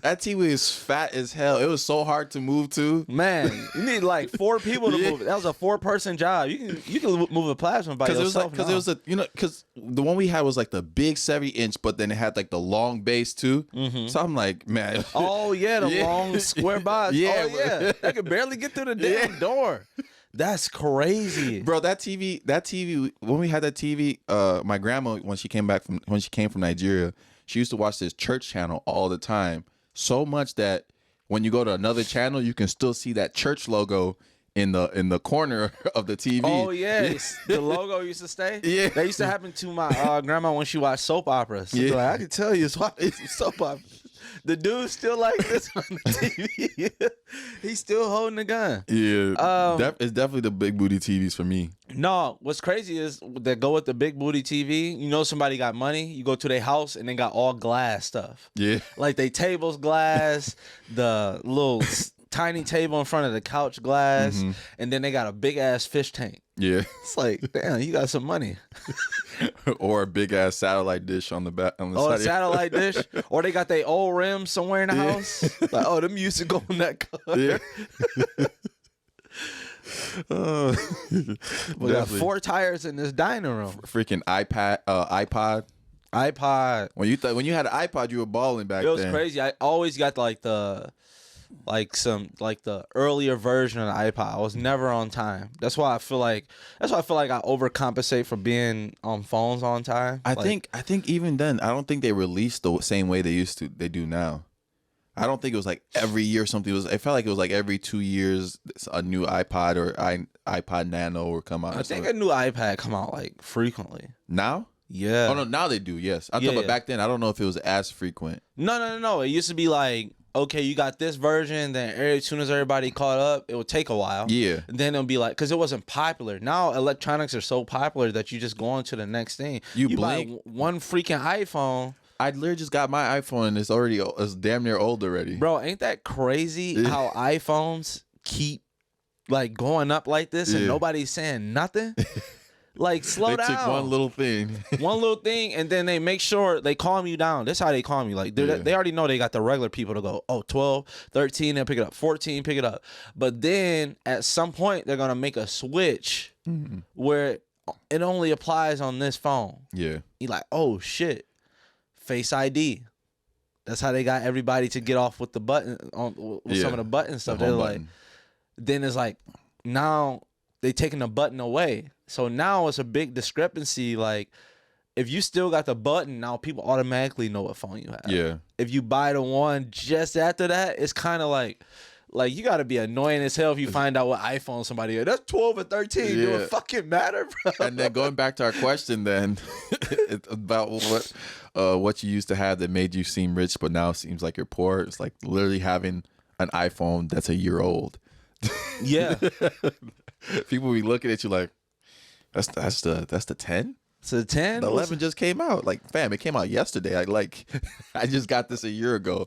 That TV is fat as hell. It was so hard to move to. Man, you need like 4 people to move it. That was a 4-person job. You can move a plasma by yourself. Because it was because the one we had was like the big 70-inch, but then it had like the long base too. Mm-hmm. So I'm like, man. Oh yeah, the long square box. Yeah, oh yeah. They could barely get through the damn door. That's crazy, bro. That TV. When we had that TV, my grandma, when she came from Nigeria, she used to watch this church channel all the time. So much that when you go to another channel, you can still see that church logo in the corner of the TV. Oh yes, the logo used to stay. Yeah. That used to happen to my grandma when she watched soap operas. Yeah. Like, I can tell you, it's watching some soap operas. The dude's still like this on the TV. He's still holding the gun. Yeah, it's definitely the big booty TVs for me. No, what's crazy is that go with the big booty TV. You know, somebody got money. You go to their house and they got all glass stuff. Yeah, like they tables glass, the little tiny table in front of the couch glass, and then they got a big ass fish tank. Yeah, it's like, damn, you got some money. Or a big ass satellite dish on the back. On the oh, side a satellite dish, or they got their old rims somewhere in the house. Like, oh, them used to go in that color. Yeah. We got 4 tires in this dining room. Freaking iPod. When you had an iPod, you were balling back then. It was crazy. I always got the earlier version of the iPod. I was never on time. That's why I feel like I overcompensate for being on phones on time. I think even then, I don't think they released the same way they do now. I don't think it was like every year something. It felt like it was like every 2 years a new iPod or iPod Nano would come out. I think a new iPad come out like frequently. Now? Yeah. Oh no, now they do. Yes. I'm talking about back then. I don't know if it was as frequent. No. It used to be like, okay, you got this version. Then as soon as everybody caught up, it would take a while. Yeah. And then it'll be like, because it wasn't popular. Now electronics are so popular that you just go on to the next thing. You buy one freaking iPhone. I literally just got my iPhone and it's damn near old already. Bro, ain't that crazy how iPhones keep like going up like this and nobody's saying nothing? Like, slow down. They took one little thing. And then they make sure they calm you down. That's how they calm you. Like, they already know they got the regular people to go, oh, 12, 13, they'll pick it up, 14, pick it up. But then at some point, they're going to make a switch where it only applies on this phone. Yeah. You're like, oh, shit. Face ID. That's how they got everybody to get off with the button with some of the button stuff. They're like, then it's like, now they taking the button away. So now it's a big discrepancy. Like, if you still got the button, now people automatically know what phone you have. Yeah. If you buy the one just after that, it's kind of like you got to be annoying as hell if you find out what iPhone somebody got. That's 12 or 13. Yeah. Do it fucking matter, bro? And then going back to our question then, about what you used to have that made you seem rich, but now seems like you're poor. It's like literally having an iPhone that's a year old. Yeah. People be looking at you like, that's the 10? So the 10? The 11 just came out. Like, fam, it came out yesterday. I just got this a year ago.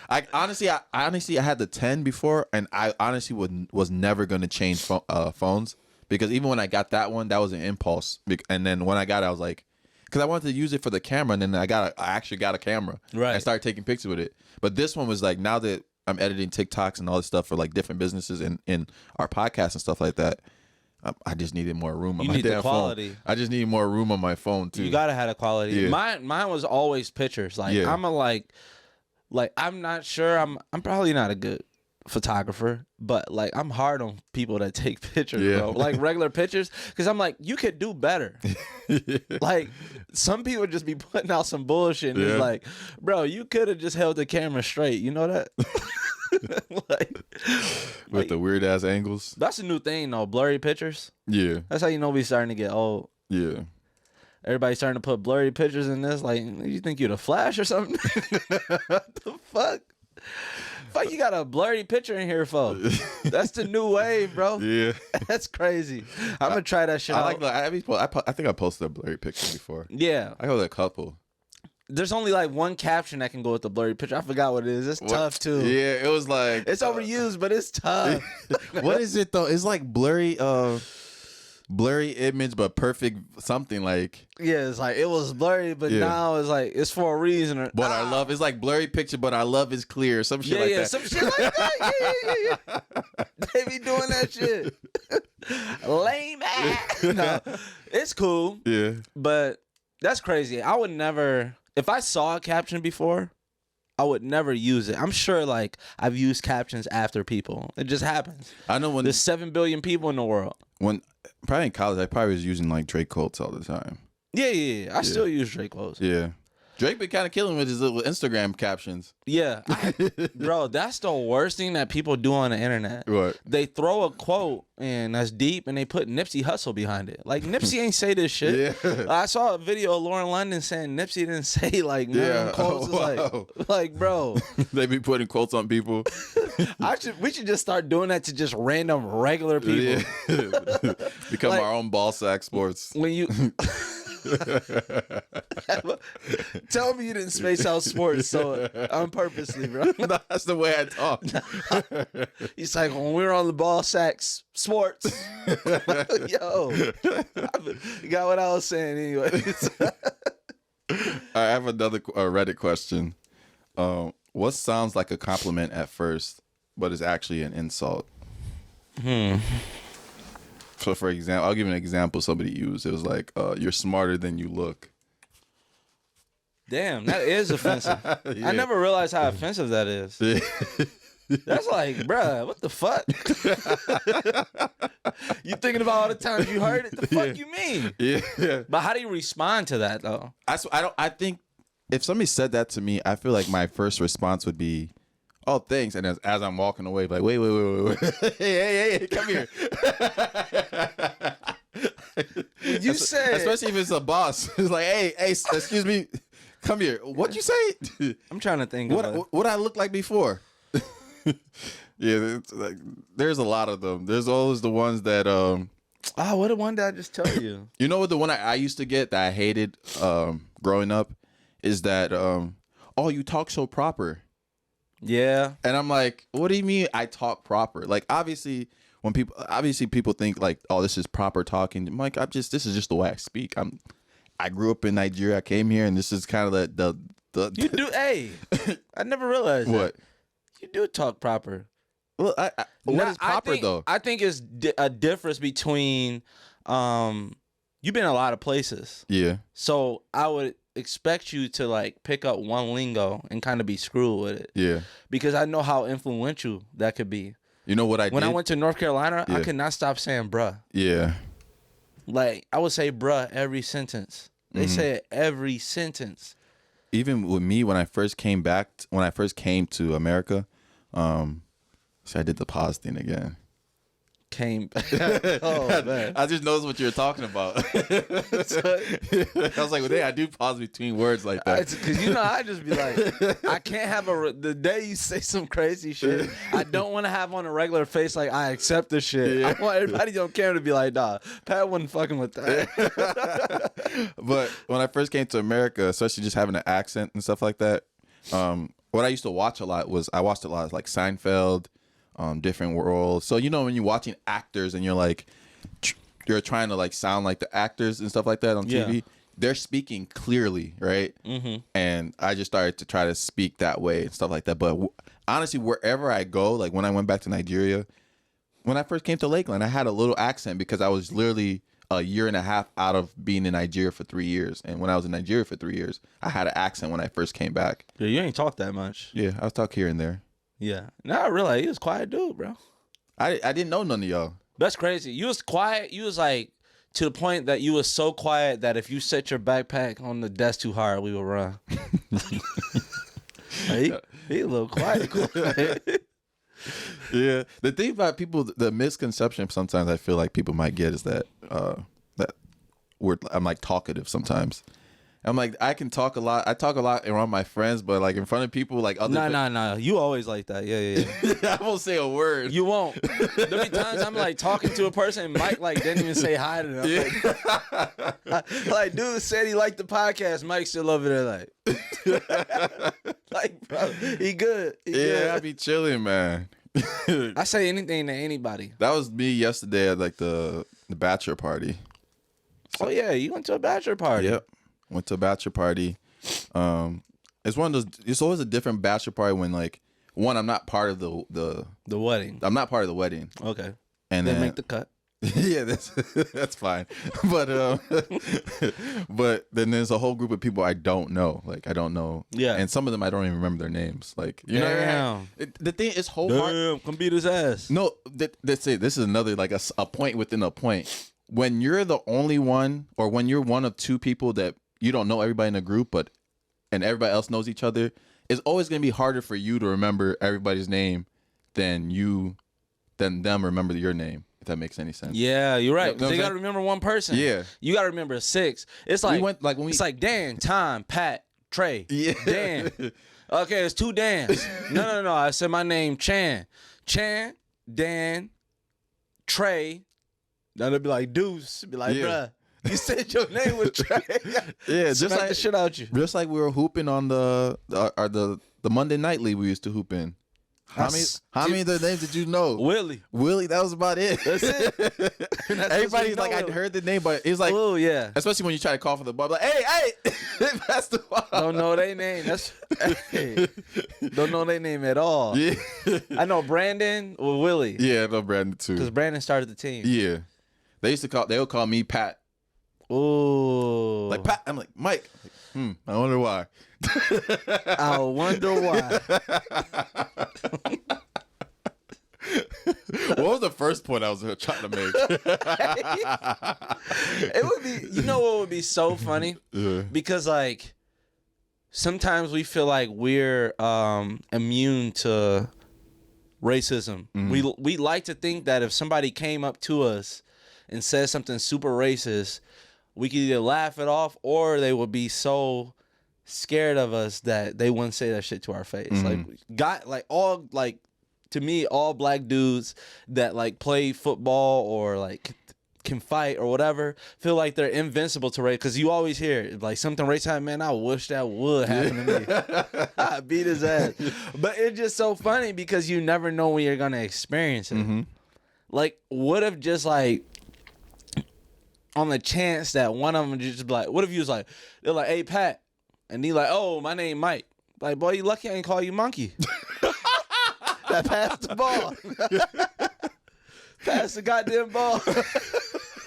I honestly had the 10 before, and I honestly was never gonna change phones, because even when I got that one, that was an impulse. And then when I got it, I was like, because I wanted to use it for the camera, and then I actually got a camera. Right. I started taking pictures with it. But this one was like, now that I'm editing TikToks and all this stuff for like different businesses in our podcast and stuff like that, I just needed more room on my damn phone. I just needed more room on my phone too. You gotta have a quality. Yeah. Mine was always pictures. Like, I'm I'm not sure. I'm probably not a good photographer, but like, I'm hard on people that take pictures, bro. Like regular pictures, because I'm like, you could do better. Like, some people just be putting out some bullshit, and it's like, bro, you could have just held the camera straight. You know that? With the weird ass angles. That's a new thing though, blurry pictures. Yeah. That's how you know we starting to get old. Yeah. Everybody's starting to put blurry pictures in this. Like, you think you're the Flash or something? What the fuck? Fuck, you got a blurry picture in here, folks. That's the new wave, bro. Yeah. That's crazy. I'm gonna try that shit out. I think I posted a blurry picture before. Yeah. I got a couple. There's only like one caption that can go with the blurry picture. I forgot what it is. It's tough too. Yeah, it was like, it's overused, but it's tough. What is it though? It's like blurry image, but perfect something like. Yeah, it's like it was blurry, but now it's like it's for a reason. But our love is like blurry picture, but our love is clear. Some shit like that. Some shit like that. Yeah. They be doing that shit. Lame ass. No, it's cool. Yeah, but that's crazy. I would never. If I saw a caption before, I would never use it. I'm sure, like, I've used captions after people. It just happens. I know when there's 7 billion people in the world. When probably in college, I probably was using like Drake quotes all the time. Yeah. I still use Drake quotes. Yeah, Drake been kind of killing with his little Instagram captions. Yeah, bro, that's the worst thing that people do on the internet. What? They throw a quote and that's deep, and they put Nipsey Hussle behind it. Like Nipsey ain't say this shit. Yeah. I saw a video of Lauren London saying Nipsey didn't say like none quotes. Wow. Like, bro, They be putting quotes on people. we should just start doing that to just random regular people. Yeah. Become Like, our own ball sack sports. When you tell me you didn't space out sports so unpurposely, bro. That's the way I talk. He's like, when we were on the ball sacks sports. Yo, you got what I was saying anyways. I have another Reddit question. What sounds like a compliment at first, but is actually an insult? So, for example, I'll give you an example somebody used. It was like, you're smarter than you look. Damn, that is offensive. Yeah. I never realized how offensive that is. That's like, bruh, what the fuck? You thinking about all the times you heard it? The fuck you mean? Yeah. But how do you respond to that, though? I think if somebody said that to me, I feel like my first response would be, oh, thanks. And as I'm walking away, like, wait. hey, come here. You said, especially if it's a boss. It's like, hey, excuse me, come here. What'd you say? I'm trying to think What I looked like before. Yeah, it's like, there's a lot of them. There's always the ones that what the one did I just tell you? you know what, the one I used to get that I hated growing up is that oh, you talk so proper. Yeah. And I'm like, what do you mean I talk proper? Like, obviously people think like, oh, this is proper talking. I'm like, this is just the way I speak. I grew up in Nigeria. I came here, and this is kind of the You do, hey, I never realized what? that. You do talk proper. Well, what is proper though? I think it's a difference between, you've been a lot of places. Yeah. So I would expect you to like pick up one lingo and kind of be screwed with it. Yeah. Because I know how influential that could be. You know what I did? When I went to North Carolina, Yeah. I could not stop saying bruh. Yeah. Like, I would say bruh every sentence. They say it every sentence. Even with me, when I first came to America, so I did the pause thing again. Oh, man. I just noticed what you were talking about. I was like, well, I do pause between words like that. Because, I just be like, I can't have the day you say some crazy shit, I don't want to have on a regular face like, I accept this shit. Yeah. I want everybody on camera to be like, nah, Pat wasn't fucking with that. But when I first came to America, especially just having an accent and stuff like that, what I used to watch a lot was, I watched a lot of like Seinfeld, Different Worlds. So, when you're watching actors and you're like, you're trying to like sound like the actors and stuff like that on TV, they're speaking clearly, right? Mm-hmm. And I just started to try to speak that way and stuff like that. But honestly, wherever I go, like when I went back to Nigeria, when I first came to Lakeland, I had a little accent because I was literally a year and a half out of being in Nigeria for 3 years. And when I was in Nigeria for 3 years, I had an accent when I first came back. Yeah, you ain't talk that much. Yeah, I was talk here and there. Yeah. Now I realize he was a quiet dude, bro. I didn't know none of y'all. That's crazy. You was quiet. You was like, to the point that you was so quiet that if you set your backpack on the desk too hard, we would run. he a little quiet. Yeah. The thing about people, the misconception sometimes I feel like people might get is that I'm like talkative sometimes. I'm like, I can talk a lot. I talk a lot around my friends, but like in front of people, like other. No. You always like that. Yeah. I won't say a word. You won't. There'll be times I'm like talking to a person and Mike like didn't even say hi to them. Yeah. Like, dude said he liked the podcast. Mike's still over there like, bro, he good. I be chilling, man. I say anything to anybody. That was me yesterday at like the Bachelor Party. Oh yeah, you went to a bachelor party. Yep. Went to a bachelor party. It's one of those. It's always a different bachelor party when like one, I'm not part of the wedding. I'm not part of the wedding. Okay. And Then then make the cut. Yeah, that's fine. But but then there's a whole group of people I don't know. Like I don't know. Yeah. And some of them I don't even remember their names. Like Damn. The thing is wholehearted. Damn, come beat his ass. No, that's it. This is another like a point within a point. When you're the only one, or when you're one of two people that you don't know everybody in the group, but and everybody else knows each other, it's always gonna be harder for you to remember everybody's name than them remember your name. If that makes any sense. Yeah, you're right. You know They got to remember one person. Yeah. You got to remember 6. It's like, it's like Dan, Tom, Pat, Trey, Dan. Okay, it's 2 Dans. No. I said my name, Chan. Chan, Dan, Trey. Then they'll be like, Deuce. Be like, bruh, you said your name was Trey. Yeah, just Smack like the shit out you. Just like we were hooping on the Monday night league we used to hoop in. How many of the names did you know? Willie, that was about it. That's it. Everybody's like, I heard the name, but it's like, oh yeah. Especially when you try to call for the ball, like, hey, pass the ball. Don't know their name. Don't know their name at all. Yeah. I know Brandon or Willie. Yeah, I know Brandon too. Because Brandon started the team. Yeah. They would call me Pat. Ooh. Like Pat. I'm like, Mike. I wonder why. I wonder why. What was the first point I was trying to make? It would be, you know what would be so funny? Yeah. Because like sometimes we feel like we're immune to racism. We like to think that if somebody came up to us and said something super racist, we could either laugh it off or they would be so scared of us that they wouldn't say that shit to our face. To me, all black dudes that like play football or like can fight or whatever feel like they're invincible to race, because you always hear like something race happen, man, I wish that would happen to me. I beat his ass. But it's just so funny because you never know when you're gonna experience it. Like, what if just like on the chance that one of them just be like, what if you was like, they're like, hey Pat, and he like, oh, my name Mike. Like, boy, you lucky I ain't call you Monkey. That passed the ball. Pass the goddamn ball.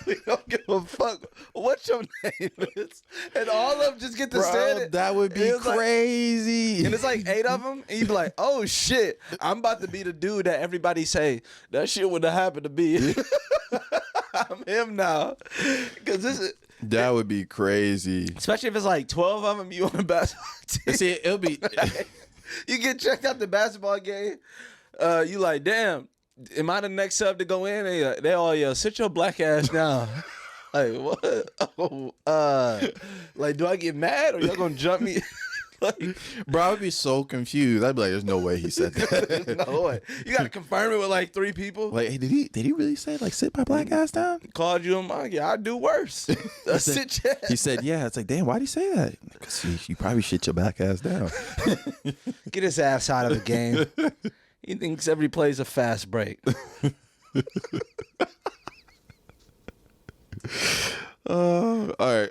We don't give a fuck what your name is. And all of them just get to say it. That would be crazy. Like, and it's like 8 of them. And you be like, oh shit, I'm about to be the dude that everybody say, that shit would have happened to be. I'm him now. Because this is... That would be crazy. Especially if it's like 12 of them you on the basketball team. See, it'll be... You get checked out the basketball game. You like, damn, am I the next sub to go in? And they all yell, sit your black ass down. Like, what? Oh, like, do I get mad or y'all gonna jump me? Like, bro, I would be so confused. I'd be like, there's no way he said that. No way. You gotta confirm it with like 3 people. Like, hey, did he really say like sit my black ass down? Called you a monkey. I'd do worse. Sit your ass. He said, yeah. It's like, damn, why'd he say that? Because you probably shit your black ass down. Get his ass out of the game. He thinks every play's a fast break. All right.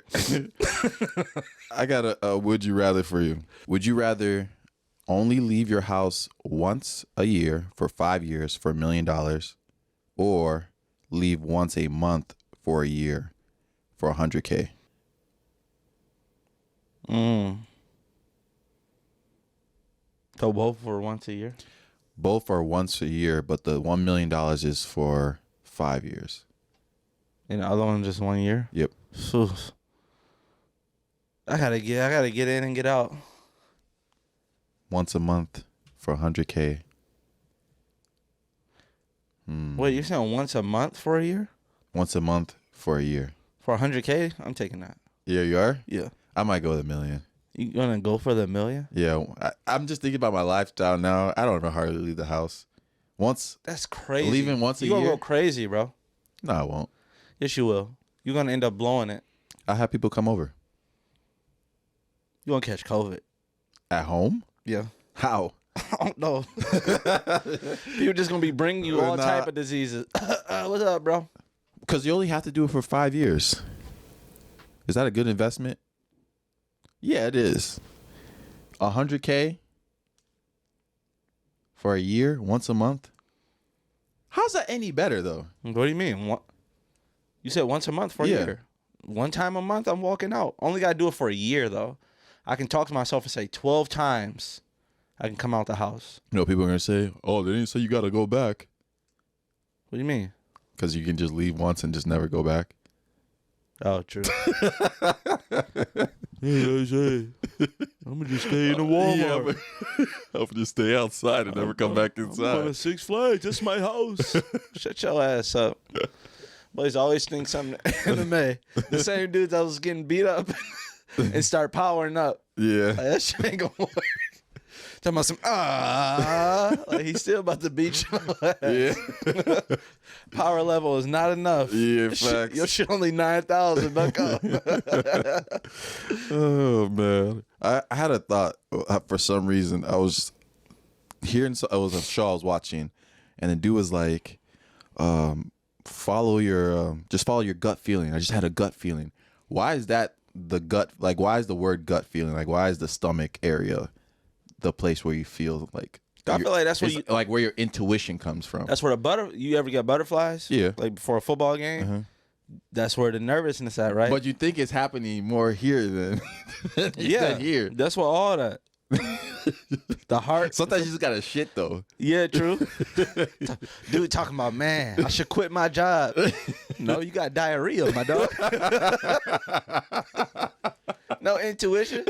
I got a would you rather for you. Would you rather only leave your house once a year for 5 years for $1 million, or leave once a month for a year for $100K? So both for once a year? Both are once a year, but the $1 million is for 5 years. And the other one just 1 year? Yep. Phew. I gotta get in and get out. Once a month for $100K. Wait, you're saying once a month for a year? Once a month for a year. For $100K? I'm taking that. Yeah, you are? Yeah. I might go with $1 million. You gonna go for the $1 million? Yeah, I'm just thinking about my lifestyle now. I don't know how to leave the house. That's crazy. Leaving once a year? You gonna year? go crazy, bro. No, I won't. Yes, you will. You're gonna end up blowing it. I have people come over. You gonna catch COVID. At home? Yeah. How? I don't know. People just gonna be bringing you all type of diseases. What's up, bro? Because you only have to do it for 5 years. Is that a good investment? Yeah, it is. $100K for a year, once a month. How's that any better though? What do you mean? You said once a month for a year. One time a month, I'm walking out. Only gotta do it for a year though. I can talk to myself and say 12 times I can come out the house. You know, people are gonna say, "Oh, they didn't say you gotta go back." What do you mean? Because you can just leave once and just never go back. Oh, true. Hey, I'm gonna just stay in the Walmart. I'm gonna just stay outside and never come back I'm going to inside. Six Flags. That's my house. Shut your ass up. Boys always think something anime. The same dudes that was getting beat up and start powering up. Yeah. Like, that shit ain't gonna work. Talking about some like he's still about to beat you. Yeah. Power level is not enough. Yeah, Shit, facts. your shit only 9,000. Buck up. Oh man, I had a thought for some reason. I was hearing, it was a show I was watching, and the dude was like, follow your just follow your gut feeling. I just had a gut feeling. Why is that the gut? Like, why is the word gut feeling? Like, why is the stomach area the place where you feel like? I feel like that's where like where your intuition comes from. That's where you ever get butterflies? Yeah. Like before a football game? That's where the nervousness at, right? But you think it's happening more here than than here. That's what all that. The heart. Sometimes you just gotta shit though. Yeah, true. Dude talking about, man, I should quit my job. No, you got diarrhea, my dog. No intuition.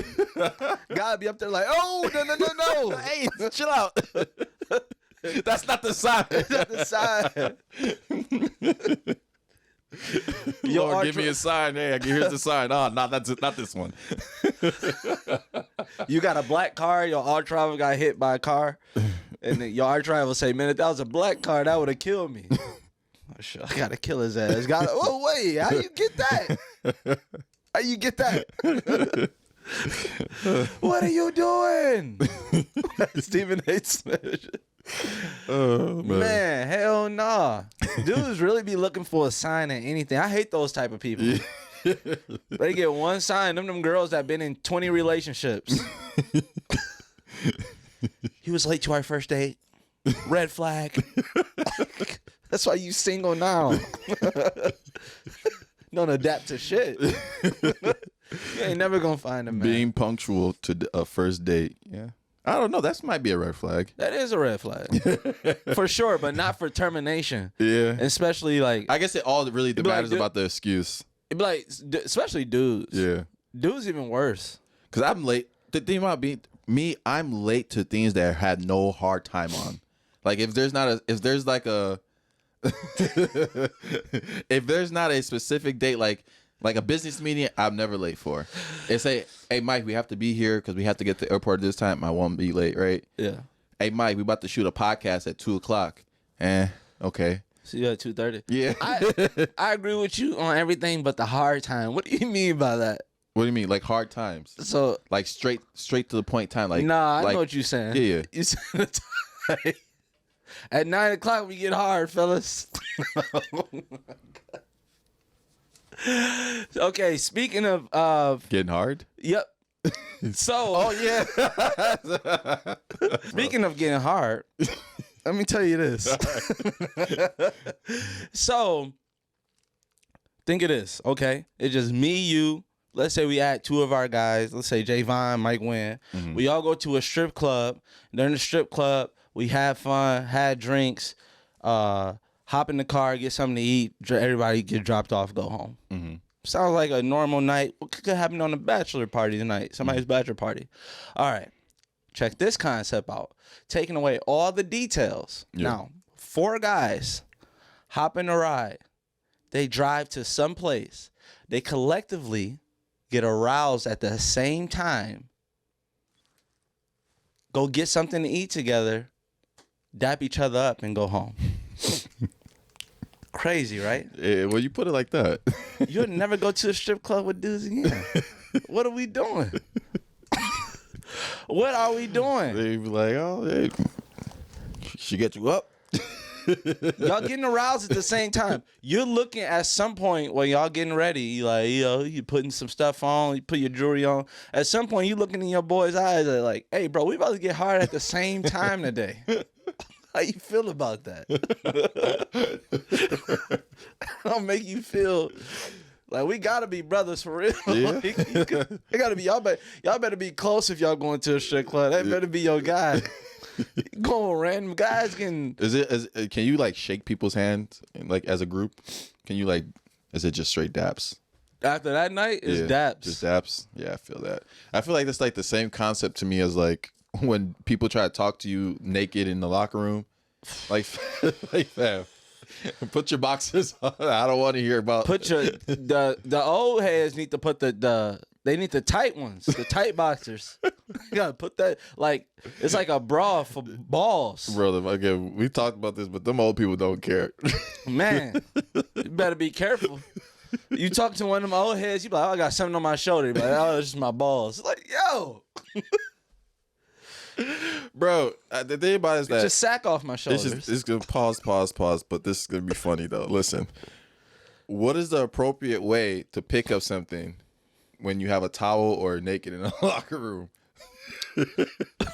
God be up there like, oh, no. Hey, chill out. That's not the sign. That's not the sign. Lord, give me a sign. Hey, here's the sign. Oh, no, that's not this one. You got a black car, your arch rival got hit by a car, and then your arch rival say, man, if that was a black car, that would have killed me. Oh, shit, I gotta kill his ass. Oh, wait, how you get that? How you get that? What are you doing? Stephen A. Smith. Oh, Man, hell nah. Dudes really be looking for a sign in anything. I hate those type of people. They get one sign. Them girls that been in 20 relationships. He was late to our first date. Red flag. That's why you single now. Don't adapt to shit. You ain't never gonna find a man. Being punctual to a first date. Yeah. I don't know. That might be a red flag. That is a red flag. For sure, but not for termination. Yeah. Especially like, I guess it all really matters like, about the excuse. it'd be like, especially dudes. Yeah. Dudes even worse. Because I'm late. The thing about I'm late to things that I had no hard time on. Like if there's not a specific date, like a business meeting, I'm never late for. They say, hey Mike, we have to be here because we have to get to the airport this time. I won't be late, right? Yeah. Hey Mike, we about to shoot a podcast at 2:00. Okay. See you at 2:30. Yeah. I agree with you on everything but the hard time. What do you mean by that? What do you mean? Like hard times? So like straight to the point time. Like nah, I like, know what you're saying. Yeah. You said the time. At 9 o'clock we get hard, fellas. Okay, speaking of getting hard. Yep. So yeah. Speaking of getting hard, let me tell you this. So think of this, okay? It's just me, you. Let's say we add two of our guys. Let's say Javon, Mike Wynn. Mm-hmm. We all go to a strip club. During the strip club, we had fun, had drinks, hop in the car, get something to eat. Everybody get dropped off, go home. Mm-hmm. Sounds like a normal night. What could happen on a bachelor party tonight? Somebody's bachelor party. All right. Check this concept out. Taking away all the details. Yep. Now, 4 guys hop in a ride. They drive to some place. They collectively get aroused at the same time. Go get something to eat together. Dap each other up and go home. Crazy, right? Yeah, well, you put it like that. You'll never go to a strip club with dudes again. What are we doing? What are we doing? They be like, oh, hey, she get you up. Y'all getting aroused at the same time. You're looking at some point when y'all getting ready, like, you putting some stuff on, you put your jewelry on. At some point, you looking in your boy's eyes like, hey, bro, we about to get hard at the same time today. How you feel about that? I'll make you feel like we gotta be brothers for real. Yeah. It gotta be y'all better be close if y'all going to a strip club. That better be your guy. Going random guys can. Can you like shake people's hands like as a group? Can you like? Is it just straight daps? After that night, it's daps. Just daps. Yeah, I feel that. I feel like that's like the same concept to me as like when people try to talk to you naked in the locker room. Like, like fam, put your boxers on. I don't want to hear about. Put your the old heads need to put they need the tight ones, the tight boxers. You gotta put that like it's like a bra for balls. Brother, again, we talked about this, but them old people don't care. Man, you better be careful. You talk to one of them old heads, you be like, oh, I got something on my shoulder. You be like, oh, it's just my balls. It's like, yo. Bro, the thing about it is that just sack off my shoulders. It's gonna pause, but this is gonna be funny though. Listen, what is the appropriate way to pick up something when you have a towel or naked in a locker room?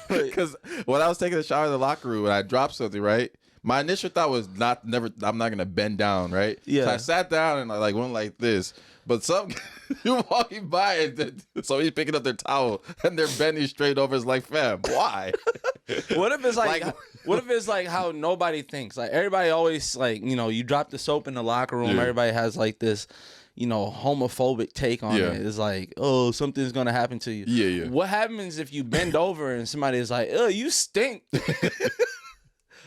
Because when I was taking a shower in the locker room and I dropped something, right? My initial thought was I'm not gonna bend down, right? Yeah. So I sat down and I like went like this. But you're walking by and somebody's picking up their towel and they're bending straight over. It's like, fam, why? What if it's like what if it's like how nobody thinks? Like everybody always like, you know, you drop the soap in the locker room, everybody has like this, you know, homophobic take on it. It's like, oh, something's gonna happen to you. Yeah. What happens if you bend over and somebody is like, oh, you stink?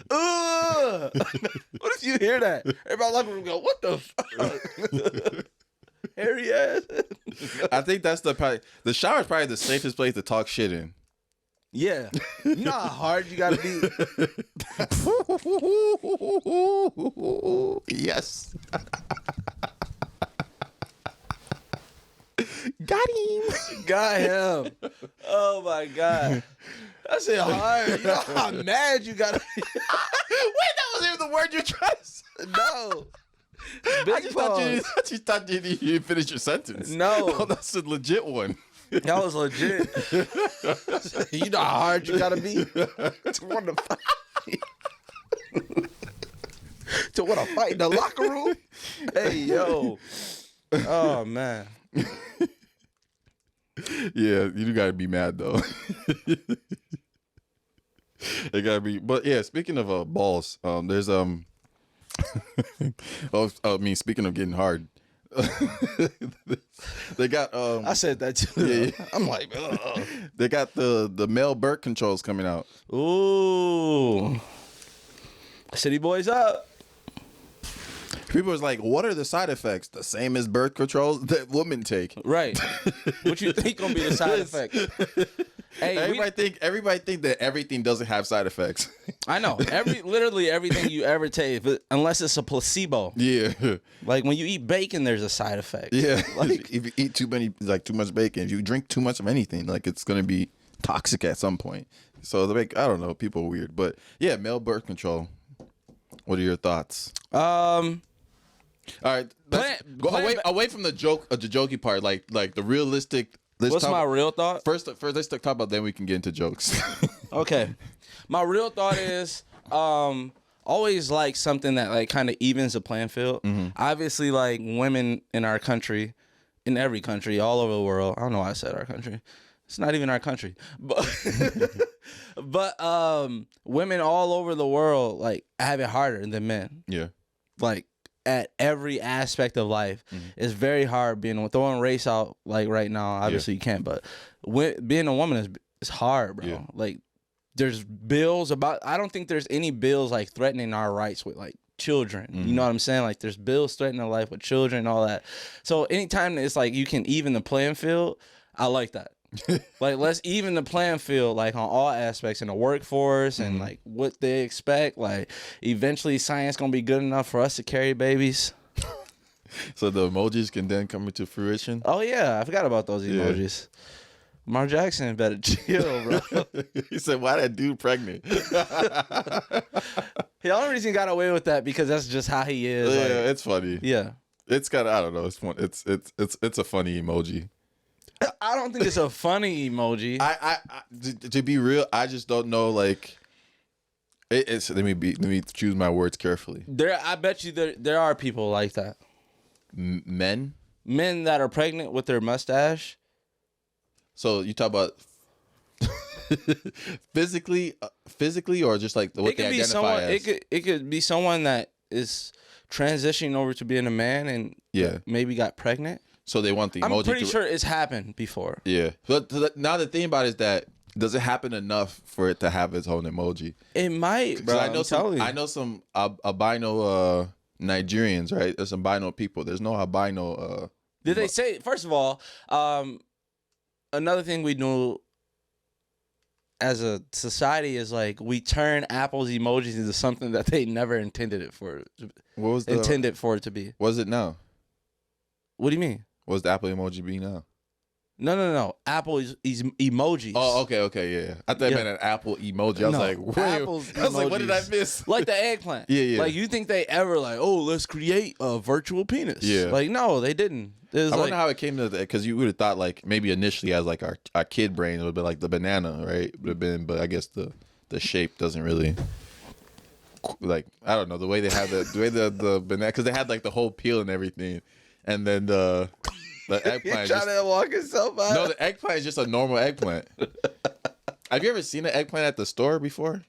Ugh. What if you hear that? Everybody in the locker room go, what the fuck? Hairy ass. I think that's the shower is probably the safest place to talk shit in. Yeah. You know how hard you gotta be? Yes. Got him. Got him. Oh my God. That's it hard. You know how mad you gotta be? Wait, that wasn't even the word you're trying to say. No. I just thought you didn't finish your sentence. No. Oh, that's a legit one. That was legit. You know how hard you gotta be to want to fight. To want to fight in the locker room? Hey, yo. Oh, man. Yeah, you gotta be mad though. It gotta be. But yeah, speaking of balls, there's speaking of getting hard, they got I said that too. Yeah. I'm like, ugh. They got the male birth controls coming out. Ooh. City boys up. People was like, what are the side effects? The same as birth controls that women take. Right. What you think gonna be the side effect? Hey, everybody think that everything doesn't have side effects. I know. Literally everything you ever take, unless it's a placebo. Yeah. Like when you eat bacon, there's a side effect. Yeah. Like if you eat too much bacon, if you drink too much of anything, like it's gonna be toxic at some point. So I don't know, people are weird. But yeah, male birth control. What are your thoughts? All right, away from the jokey part, like the realistic. What's my real thought? First, let's talk about. Then we can get into jokes. Okay, my real thought is always like something that like kind of evens the playing field. Mm-hmm. Obviously, like women in our country, in every country, all over the world. I don't know why I said our country. It's not even our country, but women all over the world like have it harder than men. Yeah, like. At every aspect of life, it's very hard throwing race out like right now. Obviously, you can't, but being a woman is hard, bro. Yeah. Like, there's bills about. I don't think there's any bills like threatening our rights with like children. You know what I'm saying? Like, there's bills threatening our life with children and all that. So anytime it's like you can even the playing field, I like that. Like, let's even the playing field, like on all aspects in the workforce and like what they expect. Like, eventually science gonna be good enough for us to carry babies. So the emojis can then come into fruition. Oh yeah, I forgot about those emojis. Mar Jackson better chill, bro. He said, "Why that dude pregnant?" The only reason he got away with that because that's just how he is. Yeah, like, it's funny. Yeah, it's kind of, I don't know. It's fun. It's a funny emoji. I don't think it's a funny emoji. I to be real, I just don't know. Like, it's let me choose my words carefully. I bet you there are people like that. Men that are pregnant with their mustache. So you talk about physically, or just like what they identify as? It could be someone that is transitioning over to being a man and maybe got pregnant. So they want the emoji. I'm pretty sure it's happened before. Yeah. But now the thing about it is that does it happen enough for it to have its own emoji? It might, bro. I know some albino Nigerians, right? There's some albino people. There's no albino. Did they say? First of all, another thing we knew as a society is like we turn Apple's emojis into something that they never intended it for. What was intended for it to be? What is it now? What do you mean? What's the Apple emoji be now? No. Apple is emojis. Oh, okay, yeah. I thought you meant an Apple emoji. I was like, wait. Apple's I was like, what did I emojis. miss? Like the eggplant. Yeah. Like you think they ever like, oh, let's create a virtual penis? Yeah. Like no, they didn't. I wonder how it came to that, because you would have thought like maybe initially as like our kid brain it would have been like the banana, right? Would have been, but I guess the shape doesn't really like, I don't know, the way they had the way the banana, because they had like the whole peel and everything, and then the eggplant. Trying to walk himself out. No, the eggplant is just a normal eggplant. Have you ever seen an eggplant at the store before?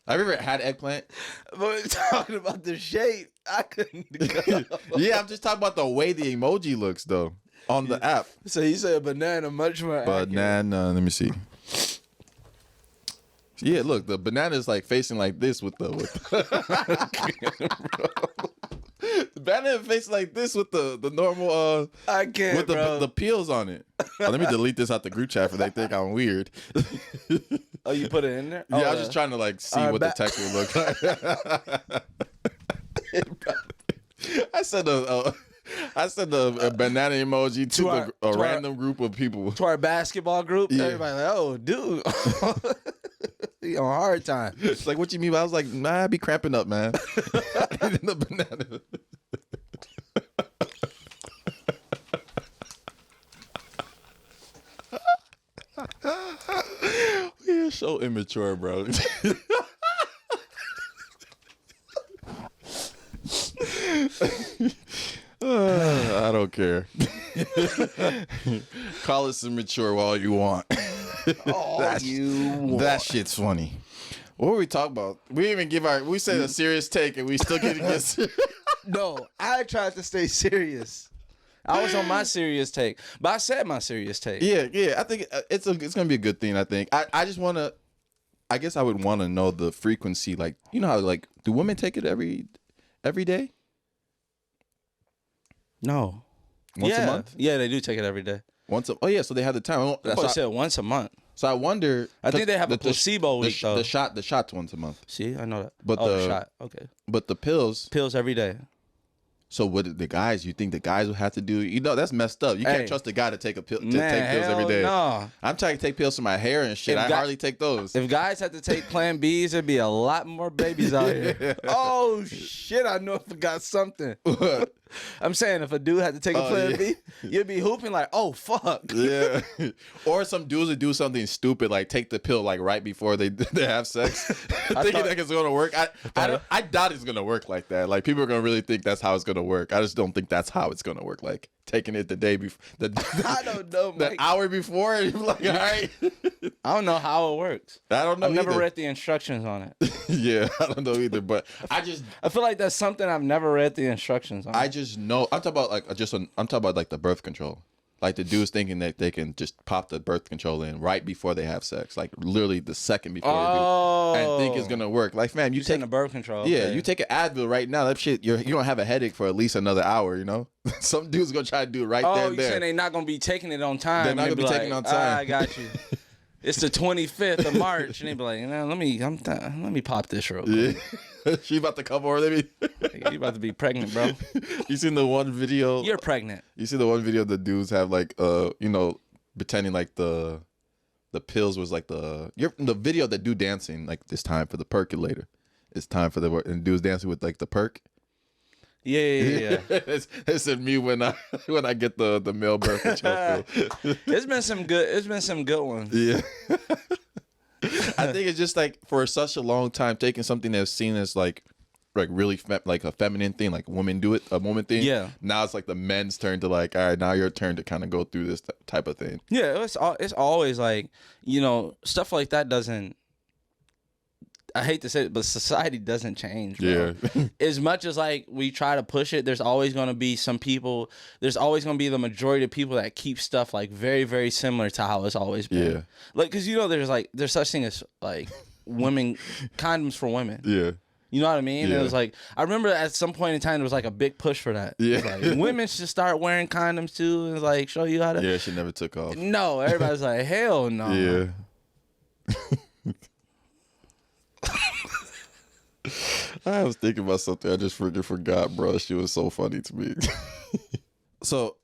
Have you ever had eggplant? But we're talking about the shape. I couldn't go. Yeah, I'm just talking about the way the emoji looks though on the app. So you say a banana much more accurate. Banana, let me see. Yeah, look, the banana is like facing like this with the the banana facing like this with the normal I can't, with the peels on it. Let me delete this out the group chat for they think I'm weird. Oh, you put it in there? Yeah, I was just trying to like see what the text would look like. I sent a banana emoji to a random group of people. To our basketball group, Yeah. everybody like, oh, dude, he on hard time. It's like, what you mean? I was like, nah, I be cramping up, man. Eating the banana. We are so immature, bro. I don't care. Call us immature while you want. That shit's funny. What were we talking about? We didn't even give we said a serious take and we still getting this. No, I tried to stay serious. I was on my serious take, but I said my serious take. Yeah. I think it's gonna be a good thing. I think. I just want to. I guess I would want to know the frequency. Like, you know how like do women take it every day? No. Once a month? Yeah, they do take it every day. Oh yeah, so they have the time. That's what I said, once a month. So I wonder. I think they have a placebo week though. The shot's once a month. See, I know that. But the shot. Okay. But the pills every day. So what the guys? You think the guys will have to do? You know that's messed up. You can't trust a guy to take a pill take pills every day. No. I'm trying to take pills for my hair and shit. I hardly take those. If guys had to take Plan Bs, there'd be a lot more babies out here. Oh shit! I know I forgot something. I'm saying if a dude had to take a Plan B, you'd be hooping like, oh fuck. Yeah. Or some dudes would do something stupid like take the pill like right before they have sex, thinking that it's gonna work. I doubt it's gonna work like that. Like people are gonna really think that's how it's gonna work. I just don't think that's how it's gonna work. Like taking it the day before, I don't know, Mike. the hour before, and you're like, all right. I don't know how it works. I don't know. I've never either. read the instructions on it. Yeah, I don't know either. But I feel like that's something I've never read the instructions on. I just know. I'm talking about like I'm talking about like the birth control. Like the dudes thinking that they can just pop the birth control in right before they have sex, like literally the second before they do, and think it's gonna work. Like, fam, you take the birth control. Yeah, okay. you take an Advil right now. That shit, you don't have a headache for at least another hour. You know, some dudes gonna try to do it right there. Oh, you saying they not gonna be taking it on time? They're not gonna be taking it on time. I got you. It's the 25th of March, and they be like, let me pop this real quick. Yeah. She about to come over. You about to be pregnant, bro. You seen the one video? You're pregnant. You see the one video the dudes have like pretending like the pills was like the video that do dancing like it's time for the percolator. It's time for the work and dudes dancing with like the perk. Yeah. It's in me when I get the male birth control pill. It's been some good ones. Yeah. I think it's just like for such a long time taking something that's seen as like really like a feminine thing, like women do it, a woman thing. Yeah. Now it's like the men's turn to like, all right, now your turn to kind of go through this type of thing. Yeah, it's always like, stuff like that doesn't. I hate to say it, but society doesn't change, bro. Yeah. As much as like we try to push it, there's always going to be some people. There's always going to be the majority of people that keep stuff like very, very similar to how it's always been. Yeah. Like, cause there's such thing as like women condoms for women. Yeah. You know what I mean? Yeah. It was like I remember at some point in time there was like a big push for that. Yeah. It was like, women should start wearing condoms too, and like show you how to. Yeah, she never took off. No, everybody's like, hell no. Yeah. I was thinking about something. I just freaking forgot, bro. She was so funny to me. So,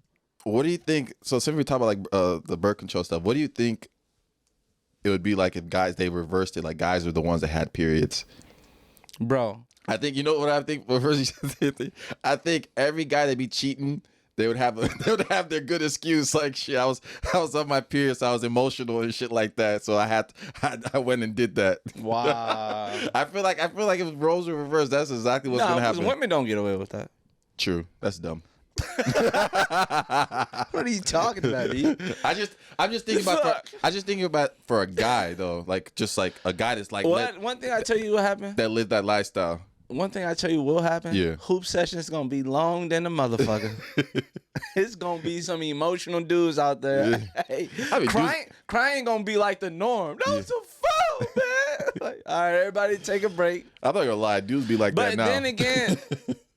what do you think? So, since we talk about like the birth control stuff, what do you think it would be like if guys they reversed it? Like guys are the ones that had periods. Bro. I think you know what I think. I think every guy that be cheating, they would have their good excuse like shit. I was on my period, so I was emotional and shit like that. So I went and did that. Wow. I feel like if roles were reversed, that's exactly what's gonna happen. Women don't get away with that. True, that's dumb. What are you talking about, E? I'm just thinking about for a guy though, like just like a guy that's like One thing I tell you what happened. that lived that lifestyle. One thing I tell you will happen. Yeah. Hoop session is gonna be long than a motherfucker. It's gonna be some emotional dudes out there. Yeah. Hey, I mean, crying gonna be like the norm. That was a foul, man. Like, all right, everybody take a break. I'm not gonna lie, dudes be like that But now.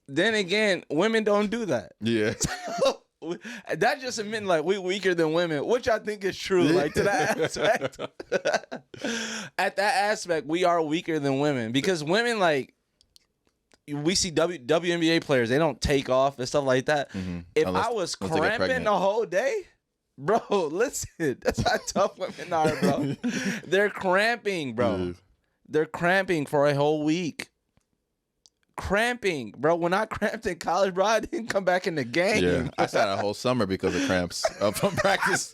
then again, women don't do that. Yeah. That just admitting like we weaker than women, which I think is true. Like to that aspect, at that aspect, we are weaker than women because women like we see WNBA players, they don't take off and stuff like that. Mm-hmm. If I was cramping the whole day, bro, listen, that's how tough women are, bro. They're cramping, bro. Yeah. They're cramping for a whole week. Cramping, bro. When I cramped in college, bro, I didn't come back in the game. Yeah, I sat a whole summer because of cramps from practice.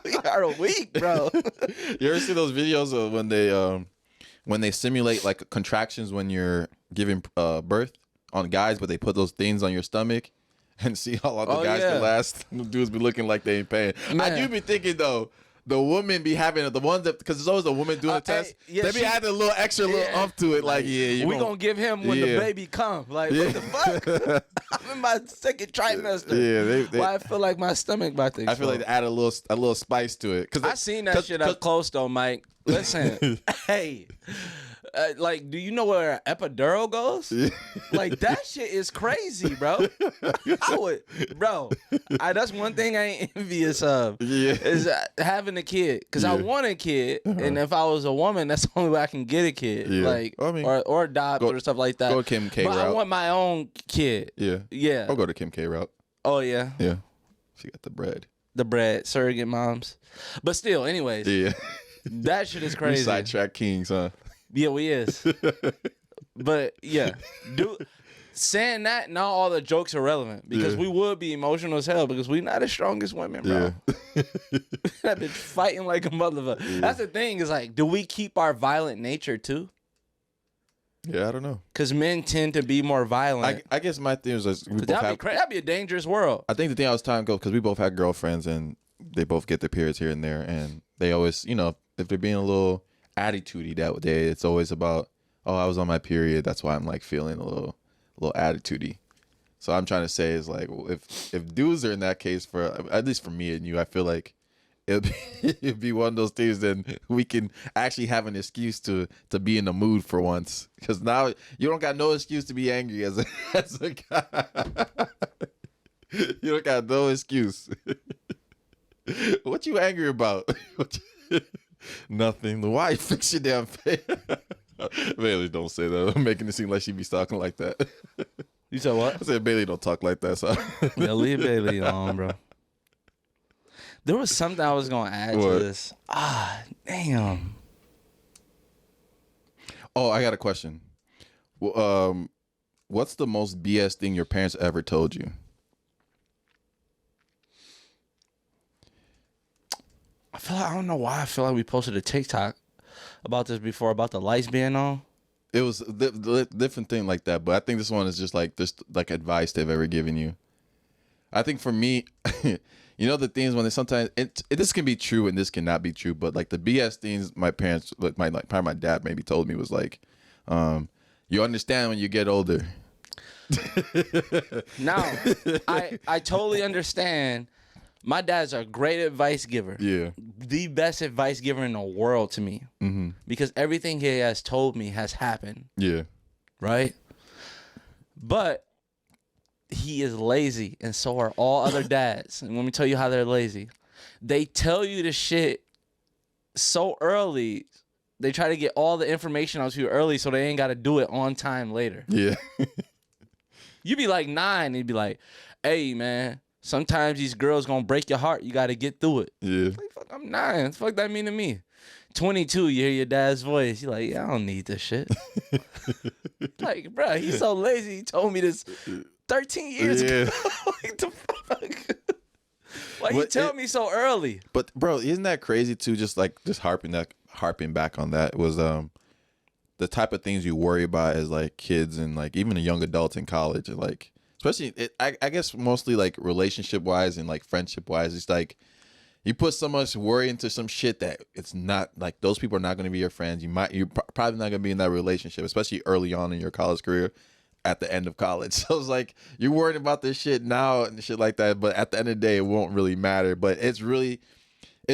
We are weak, bro. You ever see those videos of when they simulate like contractions when you're giving birth on guys, but they put those things on your stomach and see how long the guys can last? The dudes be looking like they ain't paying. Man. I do be thinking though, the women be having the ones that because there's always a woman doing the test. They be adding a little extra little up to it, like we gonna give him when the baby comes. Like what the fuck? I'm in my second trimester. Yeah, why I feel like my stomach about to explode. I feel like they add a little spice to it. Cause I seen that shit up close though, Mike. Listen, hey. Like, do you know where an epidural goes? Like, that shit is crazy, bro. That's one thing I ain't envious of. Yeah. Is having a kid. Because I want a kid. And if I was a woman, that's the only way I can get a kid. Yeah. Like, or adopt or stuff like that. Go Kim K but route. I want my own kid. Yeah. Yeah. I'll go to Kim K route. Oh, yeah. Yeah. She got the bread. The bread. Surrogate moms. But still, anyways. Yeah. That shit is crazy. We sidetrack kings, huh? Yeah, we is. But yeah, saying that, now all the jokes are relevant because we would be emotional as hell because we not as strong as women, bro. Yeah. That bitch fighting like a motherfucker. Yeah. That's the thing is like, do we keep our violent nature too? Yeah, I don't know. Because men tend to be more violent. I guess my thing is that'd be a dangerous world. I think the thing I was trying to go because we both had girlfriends and they both get their periods here and there, and they always, if they're being a little attitudey that day, it's always about, oh, I was on my period, that's why I'm like feeling a little attitudey. So I'm trying to say is like, if dudes are in that case, for at least for me and you, I feel like it'd be one of those things. Then we can actually have an excuse to be in the mood for once, because now you don't got no excuse to be angry as a guy. You don't got no excuse. What you angry about? Nothing. Why fix your damn face? Bailey, don't say that. I'm making it seem like she be talking like that. You said what? I said Bailey don't talk like that. So yeah, leave Bailey alone, bro. There was something I was gonna add to this. Damn. Oh, I got a question. Well, what's the most BS thing your parents ever told you? I don't know why I feel like we posted a TikTok about this before, about the lights being on. It was a different thing like that, but I think this one is just like advice they've ever given you. I think for me, you know, the things when they sometimes this can be true and this cannot be true, but like the BS things my parents, probably my dad maybe told me was like, you understand when you get older. Now, I totally understand. My dad's a great advice giver. Yeah. The best advice giver in the world to me. Mm-hmm. Because everything he has told me has happened. Yeah. Right? But he is lazy, and so are all other dads. And let me tell you how they're lazy. They tell you the shit so early. They try to get all the information out to you early so they ain't got to do it on time later. Yeah. You be like 9, and he'd be like, hey, man, sometimes these girls gonna break your heart. You got to get through it. Yeah. Like, fuck, I'm 9. What the fuck that mean to me? 22, you hear your dad's voice. You're like, yeah, I don't need this shit. Like, bro, he's so lazy. He told me this 13 years ago. Like, the fuck? Why you tell me so early? But, bro, isn't that crazy, too? Just harping back on that was the type of things you worry about as, like, kids and, like, even the young adults in college. And, like, especially, I guess mostly, like, relationship-wise and, like, friendship-wise. It's, like, you put so much worry into some shit that it's not like those people are not going to be your friends. You're probably not going to be in that relationship, especially early on in your college career at the end of college. So it's like you're worried about this shit now and shit like that. But at the end of the day, it won't really matter. But it's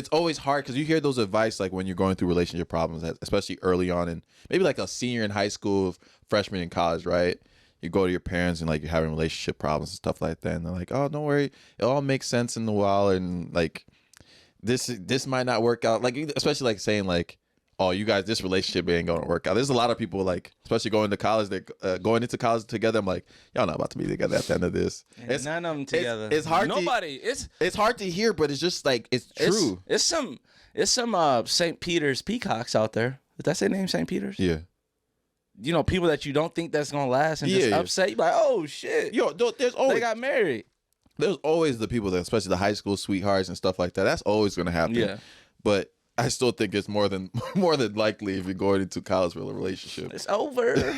always hard because you hear those advice like when you're going through relationship problems, especially early on and maybe like a senior in high school, freshman in college, right? You go to your parents and like you're having relationship problems and stuff like that. And they're like, oh, don't worry. It all makes sense in a while. And like, this might not work out, like especially like saying like, oh, you guys, this relationship ain't gonna work out. There's a lot of people like, especially going to college, that going into college together. I'm like, y'all not about to be together at the end of this. It's none of them together. It's hard. Nobody. It's hard to hear, but it's just like it's true. It's some St. Peter's peacocks out there. Did that say name St. Peter's? Yeah. You know, people that you don't think that's gonna last and just upset. You like, oh shit. Yo, there's always they got married. There's always the people that, especially the high school sweethearts and stuff like that. That's always going to happen. Yeah. But I still think it's more than likely if you're going into college with a relationship. It's over.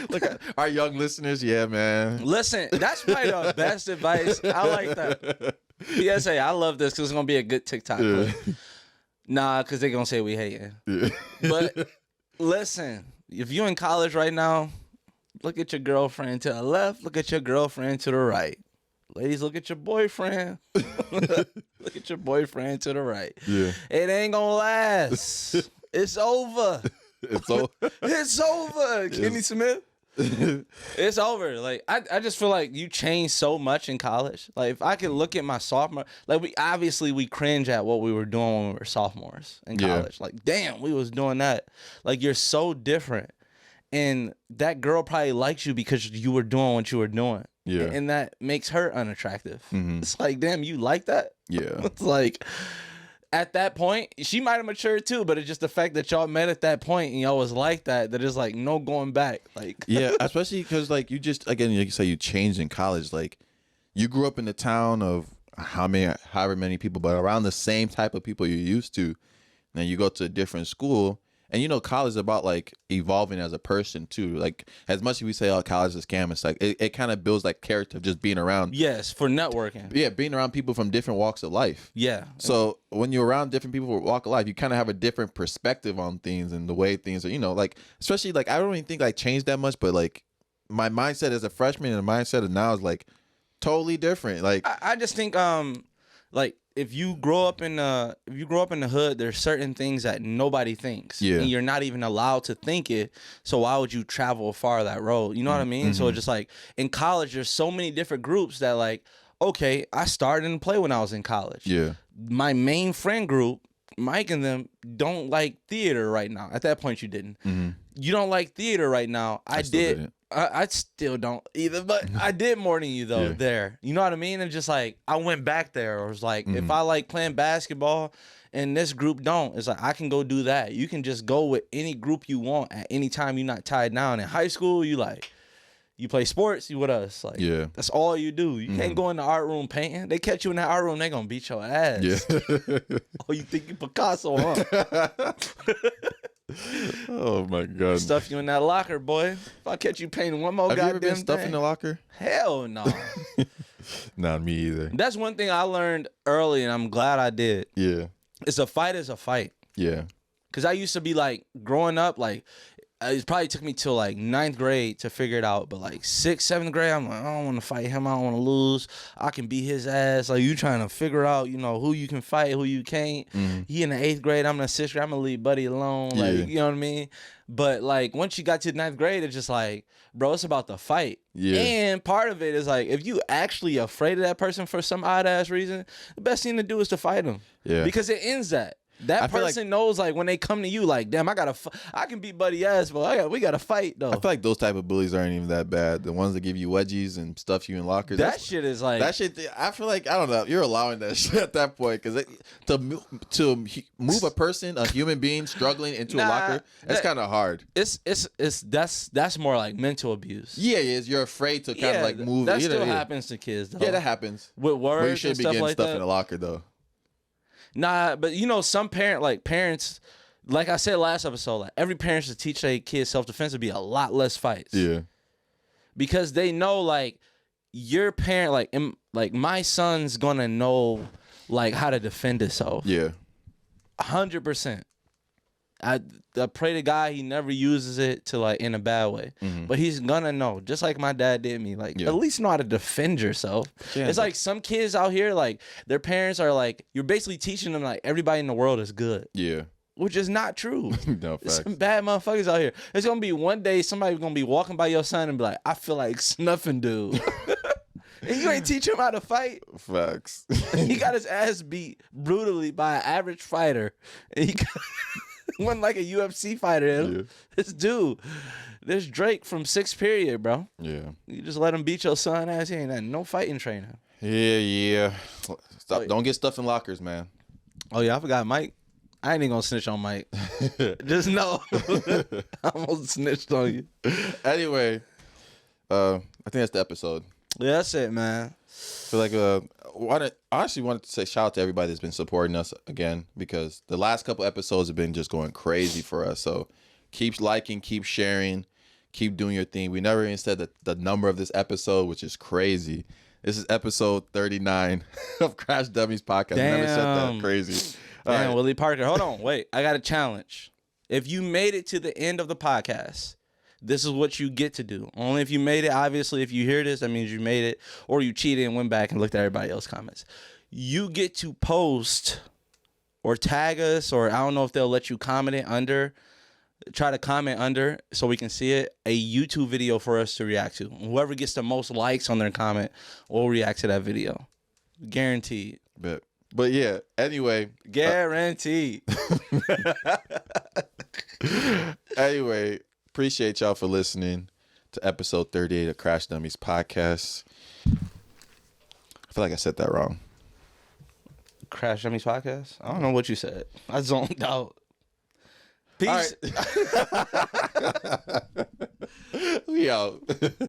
Look at our young listeners. Yeah, man. Listen, that's probably the best advice. I like that. PSA, I love this because it's going to be a good TikTok clip. Nah, because they're going to say we hating. Yeah. But listen, if you're in college right now, look at your girlfriend to the left. Look at your girlfriend to the right. Ladies, look at your boyfriend. Look at your boyfriend to the right. Yeah. It ain't gonna last. It's over. It's over. It's over. Kenny Smith. It's over. Like I just feel like you changed so much in college. Like if I could look at my sophomore, like we cringe at what we were doing when we were sophomores in college. Like damn, we was doing that. Like you're so different. And that girl probably likes you because you were doing what you were doing. Yeah. And that makes her unattractive. Mm-hmm. It's like, damn, you like that? Yeah. It's like, at that point, she might have matured too, but it's just the fact that y'all met at that point and y'all was like that it's like no going back. Like, yeah, especially because like you just, again, like you say, you changed in college. Like you grew up in the town of however many people, but around the same type of people you're used to. And then you go to a different school. And you know, college is about like evolving as a person too. Like as much as we say, "Oh, college is scam," it's like it kind of builds like character just being around. Yes, for networking. Yeah, being around people from different walks of life. Yeah. So when you're around different people from walk of life, you kind of have a different perspective on things and the way things are. You know, like especially like I don't even think like changed that much, but like my mindset as a freshman and the mindset of now is like totally different. Like I just think like. If you grow up in the hood, there's certain things that nobody thinks, and you're not even allowed to think it. So why would you travel far that road? You know what I mean? Mm-hmm. So it's just like in college, there's so many different groups that like, okay, I started to play when I was in college. Yeah, my main friend group, Mike and them, don't like theater right now. At that point, you didn't. Mm-hmm. You don't like theater right now. I did. I still don't either, but I did more than you though there. You know what I mean? And just like I went back there. Or it was like if I like playing basketball and this group don't, it's like I can go do that. You can just go with any group you want at any time. You're not tied down. In high school, you play sports. You with us? Like that's all you do. You can't go in the art room painting. They catch you in the art room, they gonna beat your ass. Yeah. Oh, you think you Picasso, huh? Oh my god! Stuff you in that locker, boy. If I catch you painting one more Have goddamn you ever been stuff thing, in the locker? Hell no. Not me either. That's one thing I learned early, and I'm glad I did. Yeah. It's a fight is a fight. Yeah. Because I used to be like, growing up, like, it probably took me till like 9th grade to figure it out. But like 6th, 7th grade, I'm like, I don't want to fight him. I don't want to lose. I can beat his ass. Like, you trying to figure out, you know, who you can fight, who you can't. He in the 8th grade, I'm in the 6th grade. I'm going to leave Buddy alone. Like, you know what I mean? But like, once you got to 9th grade, it's just like, bro, it's about the fight. Yeah. And part of it is like, if you actually afraid of that person for some odd ass reason, the best thing to do is to fight him. Yeah. Because it ends that. That person knows, like, when they come to you, like, damn, I can beat Buddy ass, but we gotta fight though. I feel like those type of bullies aren't even that bad. The ones that give you wedgies and stuff you in lockers. That shit is like that shit. I feel like, I don't know. You're allowing that shit at that point because to move a person, a human being struggling into a locker, that's kind of hard. That's more like mental abuse. Yeah, it is. You're afraid to kind of like move. That still happens to kids though. Yeah, that happens. With words, but you shouldn't be getting stuff in a locker though. Nah, but you know, some parents, like I said last episode, like every parent should teach their kids self-defense would be a lot less fights. Yeah. Because they know, like, your parent, like my son's gonna know, like, how to defend himself. Yeah. 100%. I pray to God he never uses it to, like, in a bad way. But he's gonna know, just like my dad did me. Like, at least know how to defend yourself. Yeah. It's like some kids out here, like, their parents are like, you're basically teaching them, like, everybody in the world is good. Yeah. Which is not true. No, facts. Some bad motherfuckers out here. It's gonna be one day somebody's gonna be walking by your son and be like, I feel like snuffing dude. And you ain't teach him how to fight. Facts. He got his ass beat brutally by an average fighter. And he wasn't like a UFC fighter. Yeah. This dude, this Drake from 6th period, bro. Yeah. You just let him beat your son ass. He ain't had no fighting training. Yeah. Stop. Don't get stuff in lockers, man. Oh yeah, I forgot Mike. I ain't even gonna snitch on Mike. Just know. I almost snitched on you. Anyway, I think that's the episode. Yeah, that's it, man. I feel like I honestly wanted to say shout out to everybody that's been supporting us again, because the last couple episodes have been just going crazy for us. So keep liking, keep sharing, keep doing your thing. We never even said the number of this episode, which is crazy. This is episode 39 of Crash Dummies podcast. Damn. We never said that. Crazy. Damn, right. Willie Parker. Hold on. Wait. I got a challenge. If you made it to the end of the podcast, this is what you get to do. Only if you made it. Obviously, if you hear this, that means you made it. Or you cheated and went back and looked at everybody else's comments. You get to post or tag us, or I don't know if they'll let you comment it under. Try to comment under so we can see it. A YouTube video for us to react to. Whoever gets the most likes on their comment will react to that video. Guaranteed. But yeah, anyway. Guaranteed. Anyway, appreciate y'all for listening to episode 38 of Crash Dummies podcast. I feel like I said that wrong. Crash Dummies podcast? I don't know what you said. I zoned out. Peace. All right. We out.